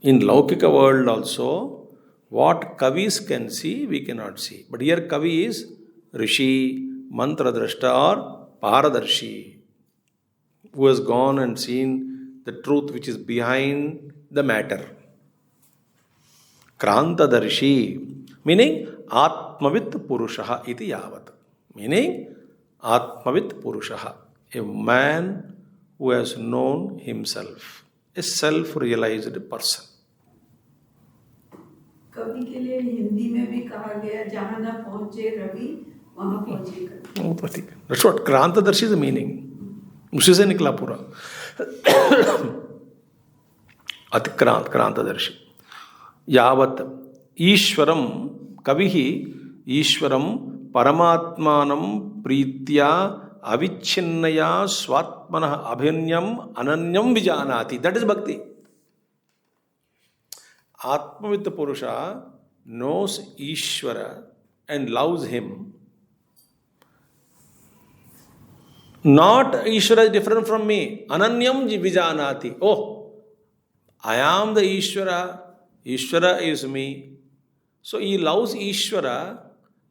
In Laukika world also, what Kavis can see, we cannot see. But here Kavi is Rishi, Mantra Drashta or Paradarshi, who has gone and seen the truth which is behind the matter. Krantadarshi, meaning Atmavit Purushaha iti yavat. Meaning Atmavit Purushaha, a man who has known himself, a self-realized person. कवि के लिए हिंदी में भी कहा गया जहाँ न पहुँचे रवि वहाँ पहुँचे कवि. That's what Krantadarshi is the meaning. उसी से निकला पूरा. अतिक्रांत क्रांतदर्शी. यावत ईश्वरम कविः ईश्वरम परमात्मानं प्रीत्या अविच्छिन्नया स्वात्मनः अभिन्यम अनन्यम विजानाति. That is bhakti. Atmavit Purusha knows Ishvara and loves him. Not Ishvara is different from me. Ananyam vijanati. Oh, I am the Ishvara. Ishvara is me. So he loves Ishvara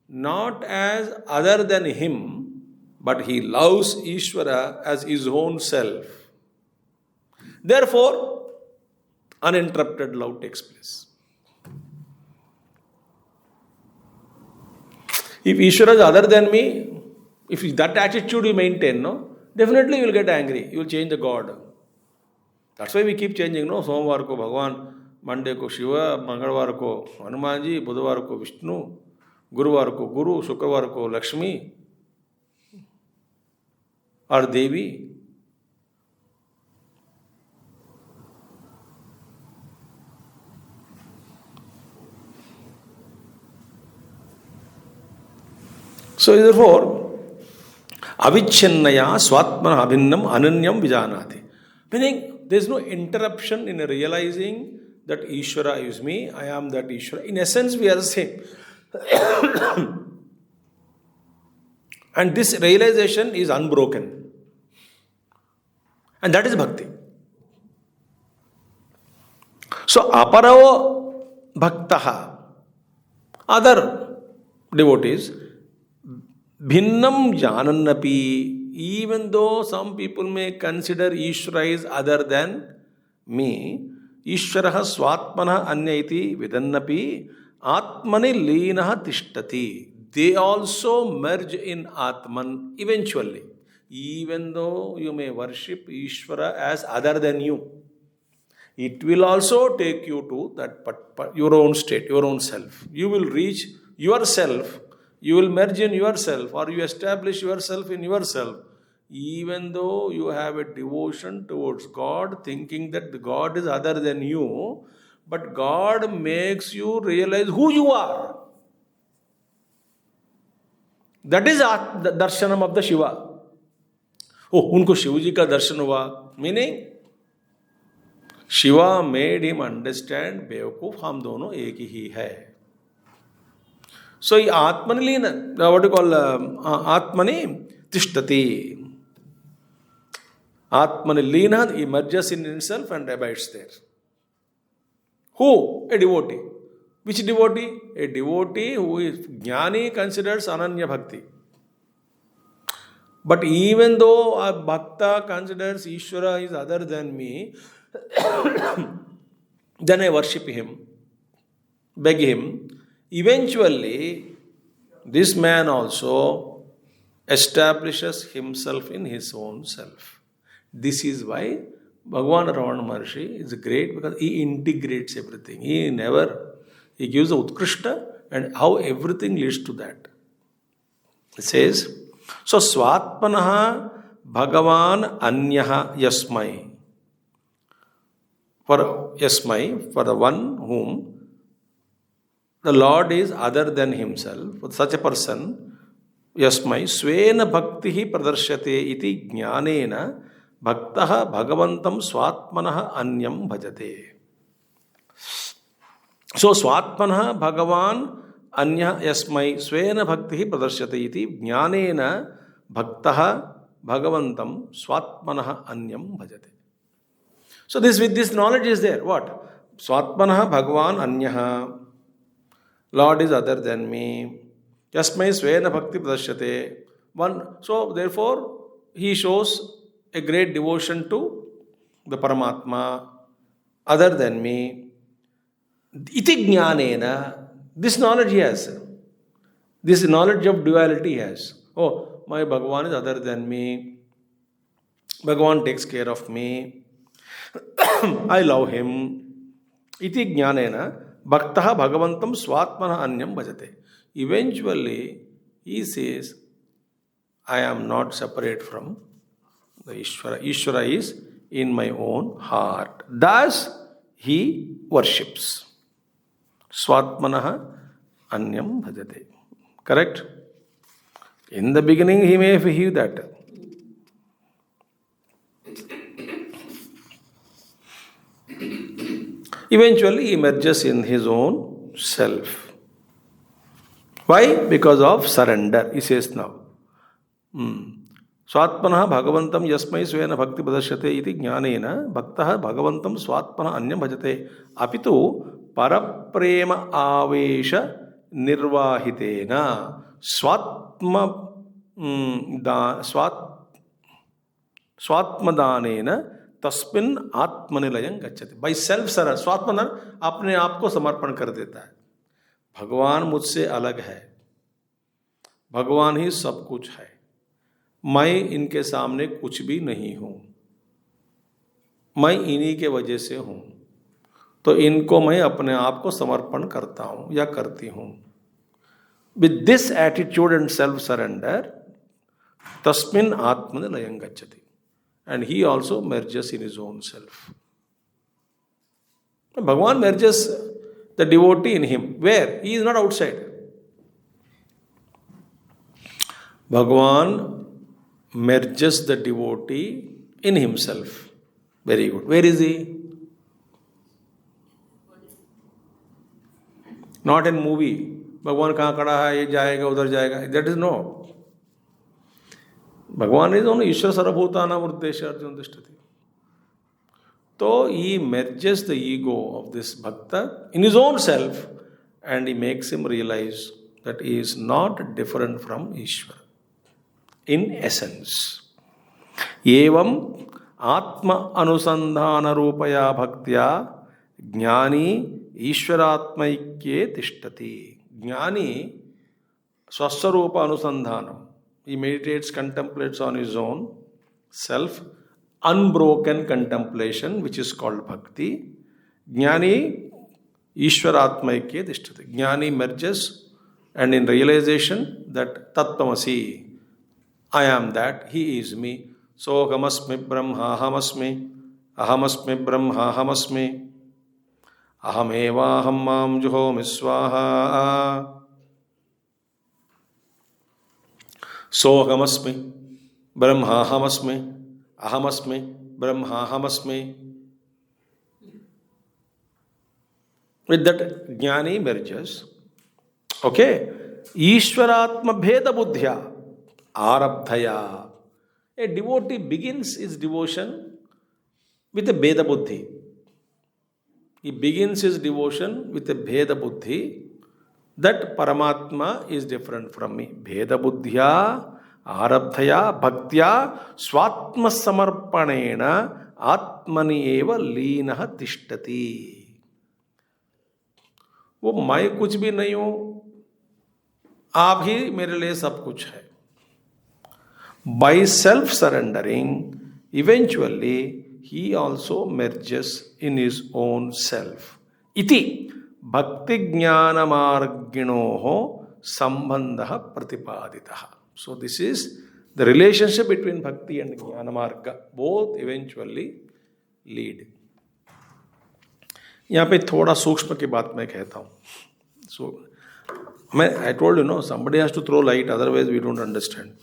not as other than him, but he loves Ishvara as his own self. Therefore, uninterrupted love takes place. If Ishvara is other than me, if that attitude you maintain, no, definitely you will get angry. You will change the God. That's why we keep changing, no? Somvar ko Bhagwan, Monday ko Shiva, Mangalwar ko Hanumanji, Budhwar ko Vishnu, Guruvar ko Guru, Shukravar ko Lakshmi or Devi. So therefore, avichennaya swatmana abhinnam ananyam vijanati. Meaning, there is no interruption in realizing that Ishvara is me, I am that Ishvara. In essence, we are the same. And this realization is unbroken. And that is bhakti. So, aparavo bhaktaha, other devotees, Bhinnam janannapi, even though some people may consider Ishvara is other than me, Ishvaraha swatmana anyaiti vidannapi, atmani leenaha tishtati. They also merge in Atman eventually. even though you may worship Ishvara as other than you, it will also take you to that your own state, your own self. You will reach yourself, you will merge in yourself, or you establish yourself in yourself. Even though you have a devotion towards God, thinking that the God is other than you, but God makes you realize who you are. That is the darshanam of the Shiva. Oh, unko Shivaji ka darshan hua. Meaning, Shiva made him understand, Beokoof, hum dono ek hi hai. So, Atmanilina, what you call Atmani Tishtati. Atmanilina emerges in himself and abides there. Who? A devotee. Which devotee? A devotee who is Jnani considers Ananya Bhakti. But even though a Bhakta considers Ishvara is other than me, then I worship him, beg him. Eventually, this man also establishes himself in his own self. This is why Bhagavan Ramana Maharshi is great, because he integrates everything. He gives the Utkrishta and how everything leads to that. It says, so Swatmanaha Bhagavan Anyaha Yasmai. For Yasmai, for the one whom the Lord is other than himself, for such a person, Yasmai Svena Bhaktihi Pradarshate iti Jnanena Bhaktaha Bhagavantam Swatmanaha Anyam Bhajate. So Swatmanaha Bhagavan Anya Yasmai Svena Bhaktihi Pradarshate iti Jnanena Bhaktaha Bhagavantam Swatmanaha Anyam Bhajate. So with this knowledge is there. What? Swatmanaha Bhagavan Anyaha. Lord is other than me. Yasmai Svena Bhakti Pradarshate. So therefore, he shows a great devotion to the Paramatma, other than me. Iti Jnanena. This knowledge he has. This knowledge of duality he has. Oh, my Bhagavan is other than me. Bhagavan takes care of me. I love him. Iti Jnanena. Bhaktaha Bhagavantam Swatmana Anyam Bhajate. Eventually, he says, I am not separate from the Ishvara. Ishvara is in my own heart. Thus, he worships. Swatmanaha Anyam Bhajate. Correct? In the beginning, he may feel that. Eventually, he emerges in his own self. Why? Because of surrender, he says now. Swatmanaha Bhagavantam Yasmai Svena Bhakti Padashyate iti Jnanena Bhaktaha Bhagavantam Swatmana Anyam Bhajate Apitu Paraprema Avesha Nirvahitena Swatmadanena तस्मिन आत्मनिलयं गच्छति. By self sir स्वात्मन अपने आप को समर्पण कर देता है. भगवान मुझसे अलग है, भगवान ही सब कुछ है, मैं इनके सामने कुछ भी नहीं हूं, मैं इन्हीं के वजह से हूं, तो इनको मैं अपने आप को समर्पण करता हूं या करती हूं. With this attitude and self surrender तस्मिन आत्मनिलयं गच्छति. And he also merges in his own self. Bhagavan merges the devotee in him. Where? He is not outside. Bhagavan merges the devotee in himself. Very good. Where is he? Not in movie. Bhagavan kahan khada hai, ye jayega, udhar jayega. That is no. Bhagavan is only Ishvara Sarvabhutana Murdesha Arjuna Tishtati. So he merges the ego of this bhakta in his own self and he makes him realize that he is not different from Ishvara in essence. Evam Atma Anusandhana Rupaya Bhaktya Jnani Ishvaratmaikye Tishtati. Jnani Swaswarupa Anusandhanam. he meditates, contemplates on his own self, unbroken contemplation, which is called bhakti. Jnani Ishwaratmaikya Tishtati. Jnani merges and in realization that Tattvamasi, I am that, he is me. Sohamasmi Brahma Ahamasmi, Ahamasmi Brahma Ahamasmi, Ahameva Ahammam Juhomi Swaha. Sohamasmi Brahma Ahamasmi, Ahamasmi Brahma Ahamasmi. With that, Jnani merges. Okay? Ishwaratma Bheda Buddhya Arabdhaya. A devotee begins his devotion with a Bheda Buddhi. He begins his devotion with a Bheda Buddhi that Paramatma is different from me. Bheda Buddhya Arabdhaya Bhaktya Swatma Samarpanena Atmani Eva Leenaha Tishtati. वो मैं कुछ भी नहीं हूं, आप ही मेरे लिए सब कुछ है. By self-surrendering, eventually he also merges in his own self. Iti bhakti jnana marginoho sambandha pratipaditaha. So this is the relationship between bhakti and jnana marga. Both eventually lead. यहाँ पे थोड़ा सूक्ष्म की बात मैं कहता हूँ. So I told you, somebody has to throw light, otherwise we don't understand.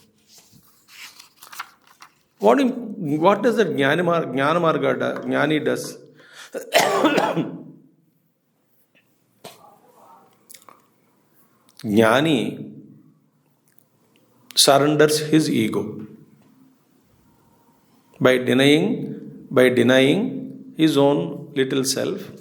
What does that Jnana Marga Jnani does? Jnani surrenders his ego by denying his own little self.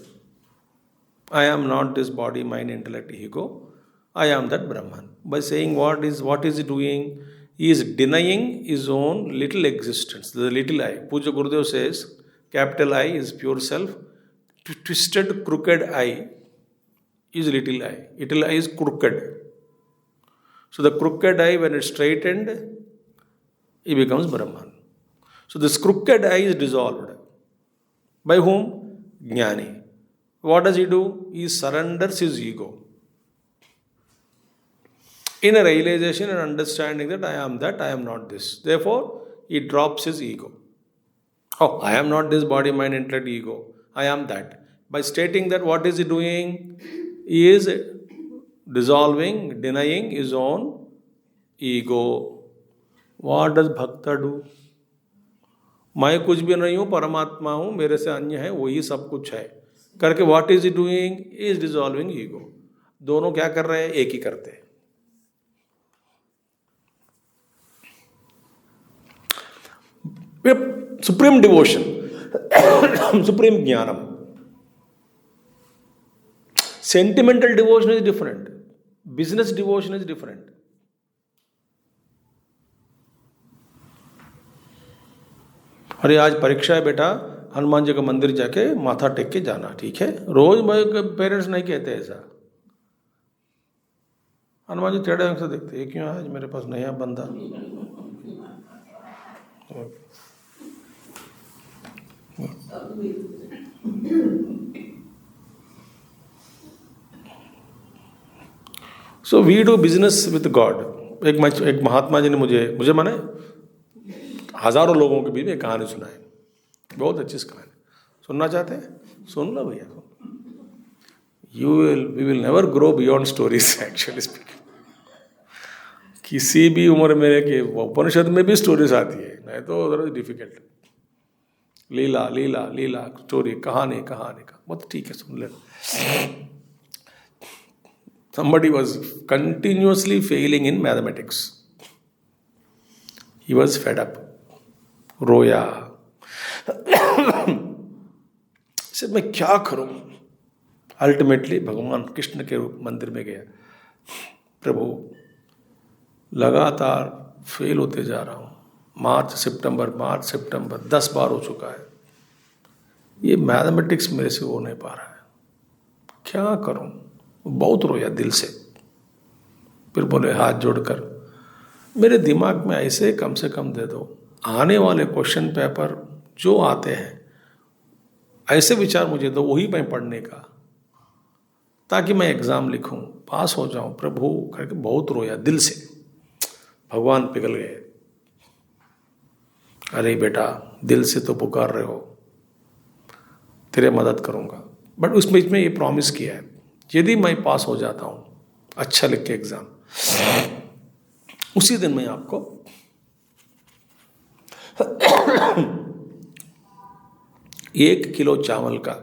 I am not this body, mind, intellect, ego. I am that Brahman. By saying what is he doing? He is denying his own little existence, the little I. Puja Gurudev says, capital I is pure self. Twisted, crooked I is little I. Little I is crooked. So the crooked I, when it's straightened, he becomes Brahman. So this crooked I is dissolved. By whom? Jnani. What does he do? He surrenders his ego. In a realization and understanding that I am not this. Therefore, he drops his ego. Oh, I am not this body, mind, intellect, ego. I am that. By stating that, what is he doing? He is dissolving, denying his own ego. What does Bhakta do? मैं कुछ भी नहीं हूँ, परमात्मा हूँ, मेरे से अन्य है, वही सब कुछ है. करके what is he doing? He is dissolving ego. दोनों क्या कर रहे हैं? एक ही करते हैं. Supreme devotion, supreme jnanam. Sentimental devotion is different. Business devotion is different. अरे आज परीक्षा है बेटा, हनुमान जी का मंदिर जाके माथा टेक के जाना. ठीक है, रोज पेरेंट्स नहीं कहते ऐसा. हनुमान जी टेढ़े आंख से देखते, ये क्यों आज मेरे पास नया बंदा. So we do business with God. एक महात्मा जी ने मुझे माने हजारों लोगों के बीच में कहानी सुनाई. बहुत अच्छी कहानी. सुनना चाहते हैं? सुन लो भैया. We will never grow beyond stories, actually speaking. किसी भी उम्र में के उपनिषद में भी स्टोरीज आती है, नहीं तो उधर डिफिकल्ट. लीला स्टोरी, कहानी का बहुत ठीक है, सुन लेना. Somebody was continuously failing in mathematics. He was fed up. रोया. said, मैं क्या करूं? अल्टीमेटली भगवान कृष्ण के मंदिर में गया. प्रभु, लगातार फेल होते जा रहा हूं. मार्च सितंबर 10 बार हो चुका है. ये मैथमेटिक्स मेरे से हो नहीं पा रहा है. क्या करूं? बहुत रोया दिल से. फिर बोले हाथ जोड़कर, मेरे दिमाग में ऐसे कम से कम दे दो, आने वाले क्वेश्चन पेपर जो आते हैं ऐसे विचार मुझे दो, वही मैं पढ़ने का, ताकि मैं एग्ज़ाम लिखूं, पास हो जाऊं। प्रभु करके बहुत रोया दिल से, भगवान पिघल गए। अरे बेटा, दिल से तो पुकार रहे हो, तेरे मदद करूंगा, बट उस बीच में ये प्रॉमिस किया है, यदि मैं पास हो जाता हूं अच्छा लिख के एग्जाम, उसी दिन मैं आपको 1 किलो चावल का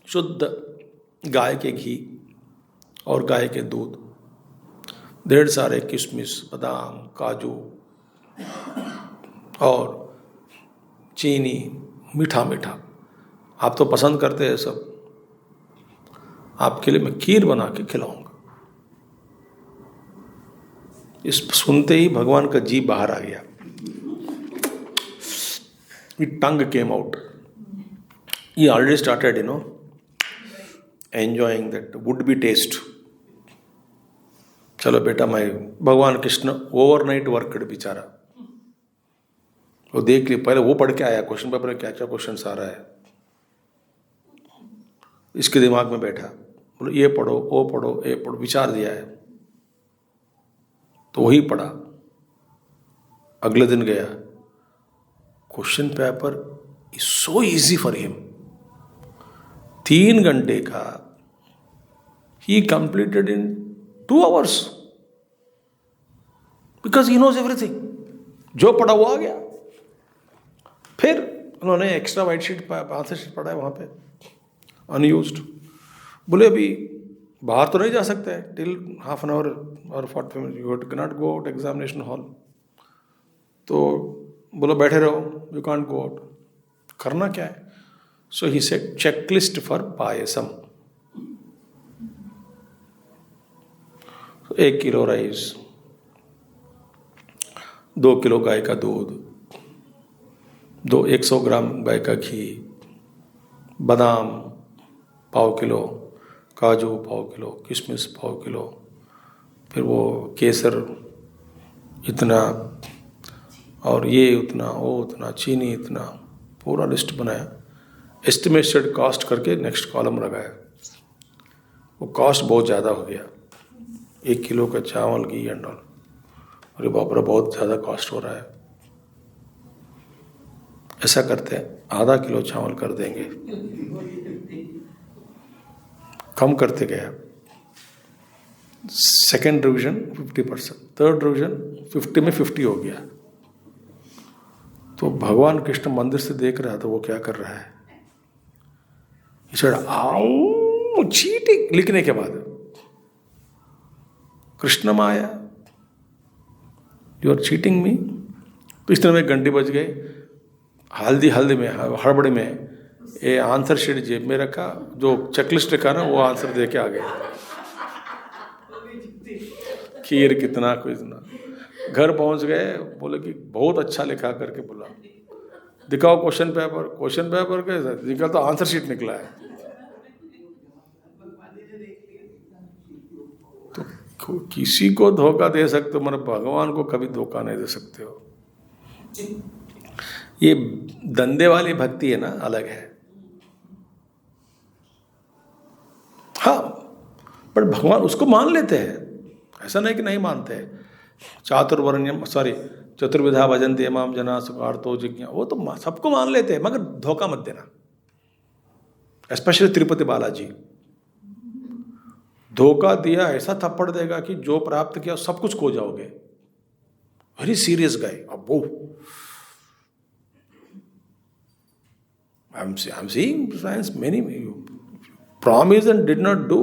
शुद्ध गाय के घी और गाय के दूध, ढेर सारे किशमिश, बादाम, काजू और चीनी, मीठा मीठा, आप तो पसंद करते हैं सब, आपके लिए मैं खीर बना के खिलाऊंगा। इस सुनते ही भगवान का जी बाहर आ गया, tongue came out. He already started, enjoying that would-be taste. चलो बेटा, मैं भगवान कृष्ण ओवरनाइट वर्क कर बेचारा, वो देख लिया, पहले वो पढ़ के आया क्वेश्चन पेपर में क्या क्या क्वेश्चन आ रहा है, इसके दिमाग में बैठा, बोलो ये पढ़ो, वो पढ़ो, ये पढ़ो, विचार दिया है तो वही पढ़ा। अगले दिन गया, question paper is so easy for him, 3 घंटे का ही completed in 2 hours, because he knows everything, जो पढ़ा वो आ गया। फिर उन्होंने extra white sheet, answer sheet पढ़ा है वहाँ पे अनयूज्ड। बोले अभी बाहर तो नहीं जा सकते टिल ½ an hour और 40 minutes, you can not go out examination hall. तो बोलो बैठे रहो, यू कांट गो आउट। करना क्या है? So he said checklist for payasam. 1 kilo rice, 2 kilo गाय का दूध, 100 ग्राम गाय का घी, बादाम ½ किलो, काजू ½ किलो, किशमिश ½ किलो, फिर वो केसर इतना, और ये उतना, वो उतना, चीनी इतना, पूरा लिस्ट बनाया, एस्टिमेटेड कॉस्ट करके नेक्स्ट कॉलम लगाया। वो कॉस्ट बहुत ज़्यादा हो गया, 1 किलो का चावल, घी एंड ऑल, अरे बाप रे बहुत ज़्यादा कॉस्ट हो रहा है। ऐसा करते हैं, ½ किलो चावल कर देंगे, कम करते गया। सेकेंड रिवीजन 50%, थर्ड रिवीजन 50 में 50 हो गया। तो भगवान कृष्ण मंदिर से देख रहा था वो क्या कर रहा है। आओ चीटिंग लिखने के बाद, कृष्ण माया, यू आर चीटिंग मी। तो इस तरह में घंटे बज गए, हल्दी में, हड़बड़ी में ये आंसर शीट जेब में रखा, जो चेकलिस्ट रखा ना वो आंसर दे के आ गए। खीर कितना, कोई इतना। घर पहुंच गए, बोले कि बहुत अच्छा लिखा करके बोला, दिखाओ क्वेश्चन पेपर। क्वेश्चन पेपर कैसा निकला? तो आंसर शीट निकला है। तो किसी को धोखा दे सकते हो, मतलब भगवान को कभी धोखा नहीं दे सकते हो। ये धंधे वाली भक्ति है ना, अलग है। हाँ, पर भगवान उसको मान लेते हैं, ऐसा नहीं कि नहीं मानते हैं। चतुर्विधा भजन्ते माम जना सुखार्थो जिज्ञा, वो तो सबको मान लेते हैं, मगर धोखा मत देना। स्पेशली तिरुपति बालाजी, धोखा दिया ऐसा थप्पड़ देगा कि जो प्राप्त किया सब कुछ खो जाओगे। वेरी सीरियस गाय। अब वो I'm seeing science many promise and did not do,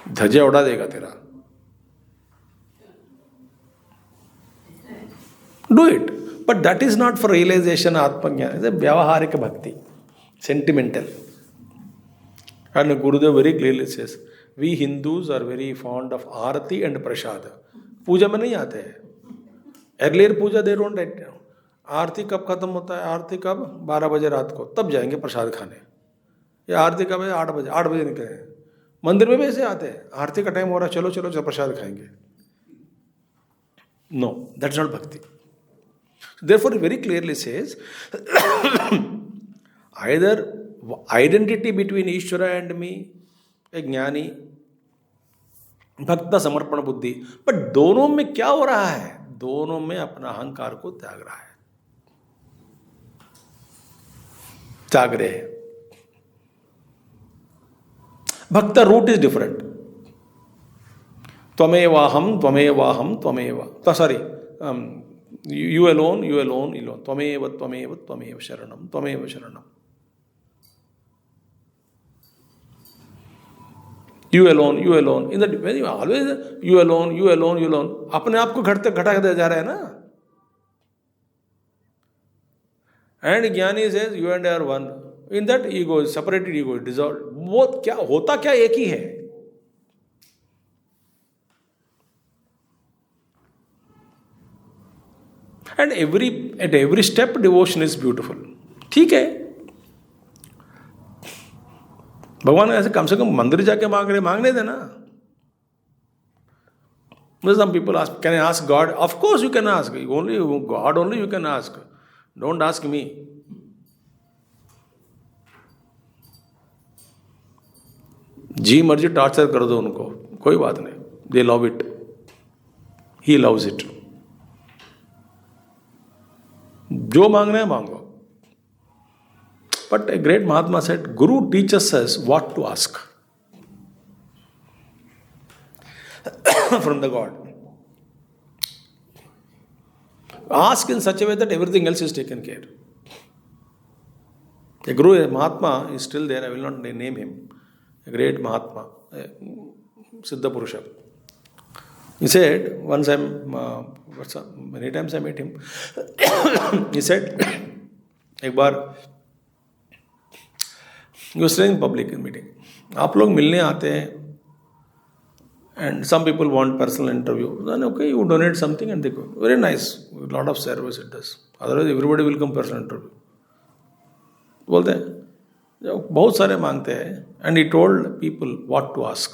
धज्जियां उड़ा देगा तेरा। Do it, but that is not for realization, आत्मज्ञान। It's a व्यावहारिक भक्ति, sentimental. And Gurudev very clearly says, we Hindus are very fond of Aarti and प्रसाद। पूजा में नहीं आते हैं। Earlier Puja they don't like। आरती कब खत्म होता है? आरती कब? 12 बजे रात को, तब जाएंगे प्रसाद खाने। या आरती कब है? 8 बजे। 8 बजे निकले। मंदिर में भी ऐसे आते हैं, आरती का टाइम हो रहा है, चलो चलो चलो प्रसाद खाएंगे. No, that's not bhakti. Therefore, it very clearly says either identity between Ishvara and me, a ज्ञानी, भक्त समर्पण बुद्धि, बट दोनों में क्या हो रहा है? दोनों में अपना अहंकार को त्याग रहा है, त्याग रहे हैं. भक्त रूट इज डिफरेंट. त्वमेवाहम त्वमेवाहम त्वमेव, sorry, you alone you alone you alone, त्वमेव त्वमेव त्वमेव शरणम त्वमेव शरणम. You alone in the always you alone you alone you alone, अपने आप को घटाते जा रहा है ना. एंड ज्ञानी says you and I R one. In that ego is separated, ego is dissolved. वो क्या होता, क्या एक ही है. And at every step devotion is beautiful. ठीक है, भगवान ऐसे कम से कम मंदिर जाके मांगने देना. Some people ask, can I ask God? Of course you can ask. Only God only you can ask. Don't ask me. जी मर्जी टॉर्चर कर दो उनको, कोई बात नहीं. They love it. He loves it. जो मांगना है मांगो. But a great Mahatma said, Guru teaches us what to ask from the God. Ask in such a way that everything else is taken care. A Guru, a Mahatma is still there. I will not name him. A great Mahatma, a Siddha Purusha. He said, many times I met him. He said, एक बार You were saying public meeting. आप लोग मिलने आते हैं and some people want personal interview. Then okay, you donate something and they go. Very nice. A lot of service it does. Otherwise everybody will come personal interview. बोलते हैं बहुत सारे मांगते हैं. And he told people what to ask.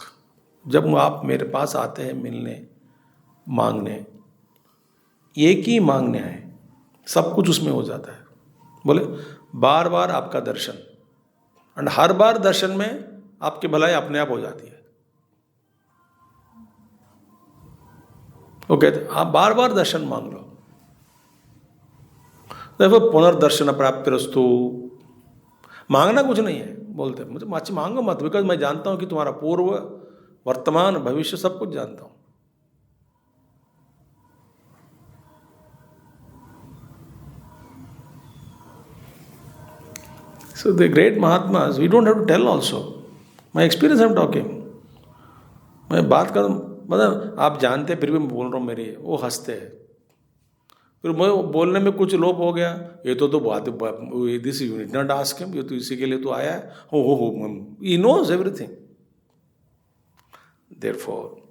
जब आप मेरे पास आते हैं मिलने, मांगने, एक ही मांगने है, सब कुछ उसमें हो जाता है. बोले बार बार आपका दर्शन, और हर बार दर्शन में आपकी भलाई अपने आप हो जाती है. वो कहते आप बार बार दर्शन मांग लो. देखो पुनर्दर्शन प्राप्तिरस्तु, मांगना कुछ नहीं है. बोलते मुझे मांगो मत, बिकॉज मैं जानता हूं कि तुम्हारा पूर्व वर्तमान भविष्य सब कुछ जानता हूं. So the great Mahatmas, we don't have to tell also. My experience I'm talking. मैं बात कर, मतलब आप जानते फिर भी मैं बोल रहा हूँ, मेरी वो हंसते हैं. फिर मैं बोलने में कुछ लोप हो गया. ये तो बात, this you did not ask him, ये तो इसी के लिए तो आया है. हो he knows everything. Therefore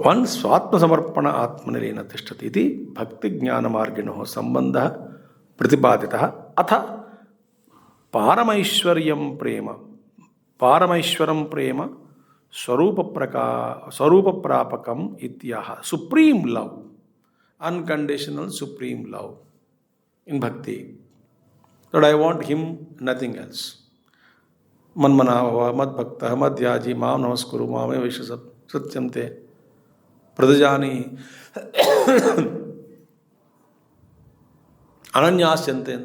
one स्वात्मसमर्पण आत्मनिलीन तिष्ठति इति भक्ति ज्ञान मार्गिणो संबंधः प्रतिपादितः. अथ पारमैश्वर्यं प्रेम स्वरूप प्रापकम इत्याह. Supreme love, unconditional supreme love in bhakti. That I want him, nothing else. मन्मनाभव मद्भक्तः मद्याजी मां नमस्कुरु मामे वैश्य सत्यं ते प्रदजानी अनन्यास्यन्ते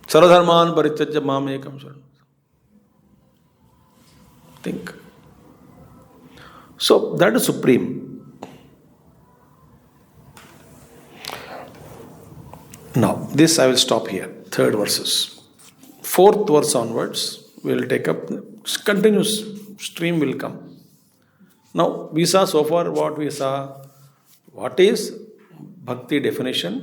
सर्वधर्मान् परित्यज्य माम् एकं शरणं. Think. So that is supreme. Now this I will stop here. 3rd verses. 4th verse onwards we will take up. Continuous stream will come. Now we saw so far what we saw. What is bhakti definition,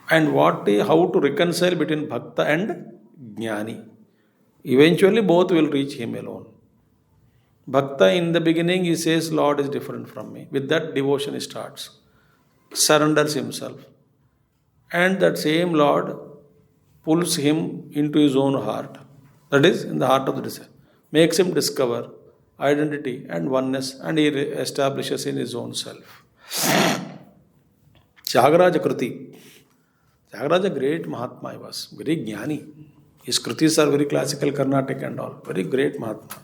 and how to reconcile between bhakta and jnani. Eventually both will reach him alone. Bhakta, in the beginning he says Lord is different from me. With that devotion he starts, surrenders himself, and that same Lord pulls him into his own heart That is in the heart of the desire. Makes him discover identity and oneness, and he establishes in his own self. Tyagaraja Kruti. Tyagaraja, great Mahatma he was, very jnani. His Krutis are very classical, Carnatic and all. Very great Mahatma.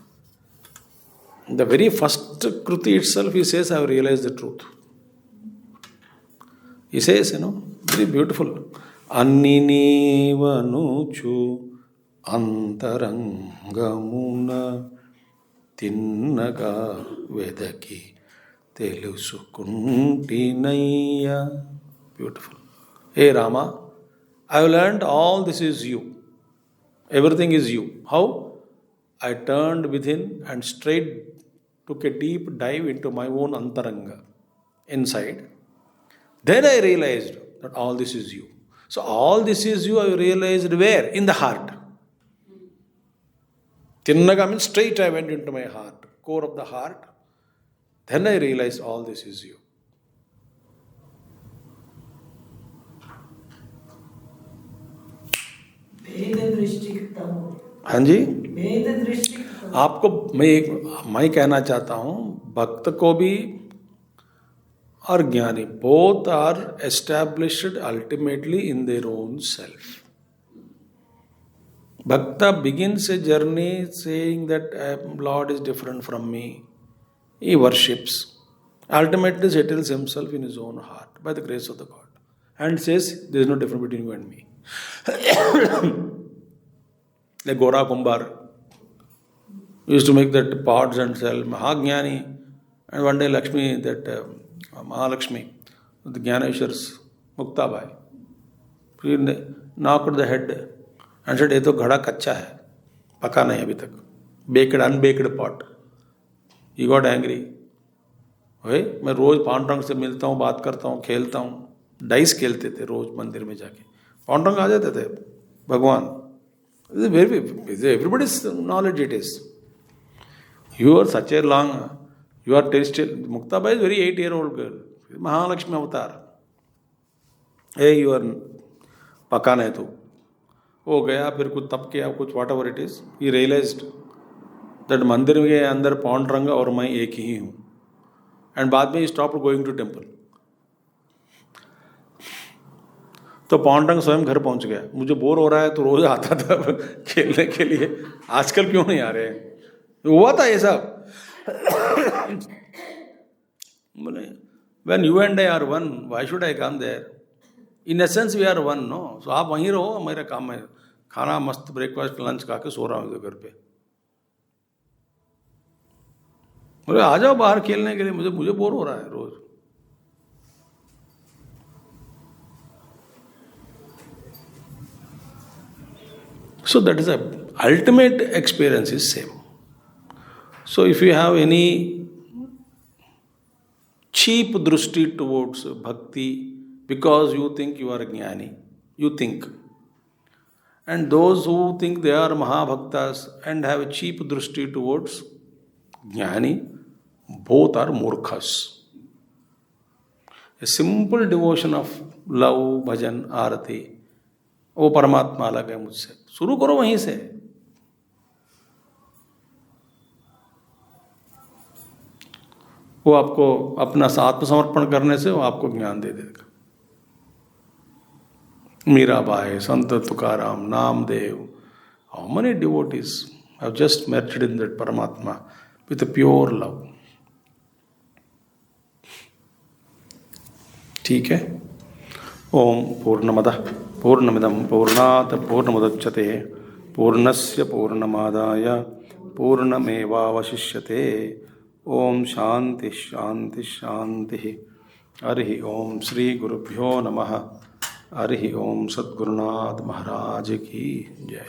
In the very first Kruti itself, he says, I have realized the truth. He says, very beautiful. Anninivanuchu antarangamuna tinnaga vedaki telusukuntinaya. Beautiful. Hey Rama, I have learned all this is you. Everything is you. How? I turned within and straight took a deep dive into my own antaranga, inside. Then I realized that all this is you. So all this is you, I realized where? In the heart. Tinnaga means straight I went into my heart, core of the heart. Then I realized all this is you. हाँ जी, आपको मैं कहना चाहता हूं, भक्त को भी और ज्ञानी, both are established ultimately in their own self. Bhakta begins a journey saying that Lord is different from me. He worships. Ultimately settles himself in his own heart by the grace of the God and says there is no difference between you and me. Like Gora Kumbhar used to make that pots and sell, Mahajnani, and one day Lakshmi, that Mahalakshmi, the Jnaneshwar's Muktabai, she knocked the head and said, ये तो घड़ा कच्चा है, पका नहीं अभी तक, baked, unbaked pot. He got angry. मैं रोज पांडुरंग से मिलता हूँ, बात करता हूँ, खेलता हूँ, डाइस खेलते थे रोज मंदिर में जाके, पांडुरंग आ जाते थे, भगवान. Everybody's knowledge it is. You are such a long, you are tasted. Muktabai is very 8-year-old girl. Mahalakshmi avatar. Hey, you are pakan hai tu. हो गया, फिर कुछ तप किया, कुछ whatever it is. He realized that मंदिर के अंदर पांडुरंग और मैं एक ही हूँ. And बाद में he stopped going to temple. तो पांडुरंग स्वयं घर पहुंच गया. मुझे बोर हो रहा है तो रोज आता था खेलने के लिए, आजकल क्यों नहीं आ रहे हैं? हुआ था ये सब. बोले, when you and I are one, why should I come there? In essence we are one, no? So आप वहीं रहो, मेरा काम है खाना, मस्त ब्रेकफास्ट लंच खा के सो रहा हूँ घर पे. बोले आ जाओ बाहर खेलने के लिए, मुझे बोर हो रहा है रोज. So that is the ultimate experience is same. So if you have any cheap drushti towards bhakti because you think you are jnani, you think. And those who think they are mahabhaktas and have a cheap drushti towards jnani, both are murkhas. A simple devotion of love, bhajan, arati, वो परमात्मा अलग है मुझसे. शुरू करो वहीं से. वो आपको अपना आत्मसमर्पण करने से वो आपको ज्ञान दे देगा. मीराबाई, संत Tukaram, Namdev, how many devotees have just merged in that Paramatma with a pure love. ठीक है. ओम पूर्णमदः पूर्णमिदं पूर्णात् पूर्णमुदच्यते पूर्णस्य पूर्णमादाय पूर्णमेवावशिष्यते. ओम शांति शांति शांति. हरि ओम श्री गुरुभ्यो नमः. हरि ओम सद्गुरुनाथ महाराज की जय.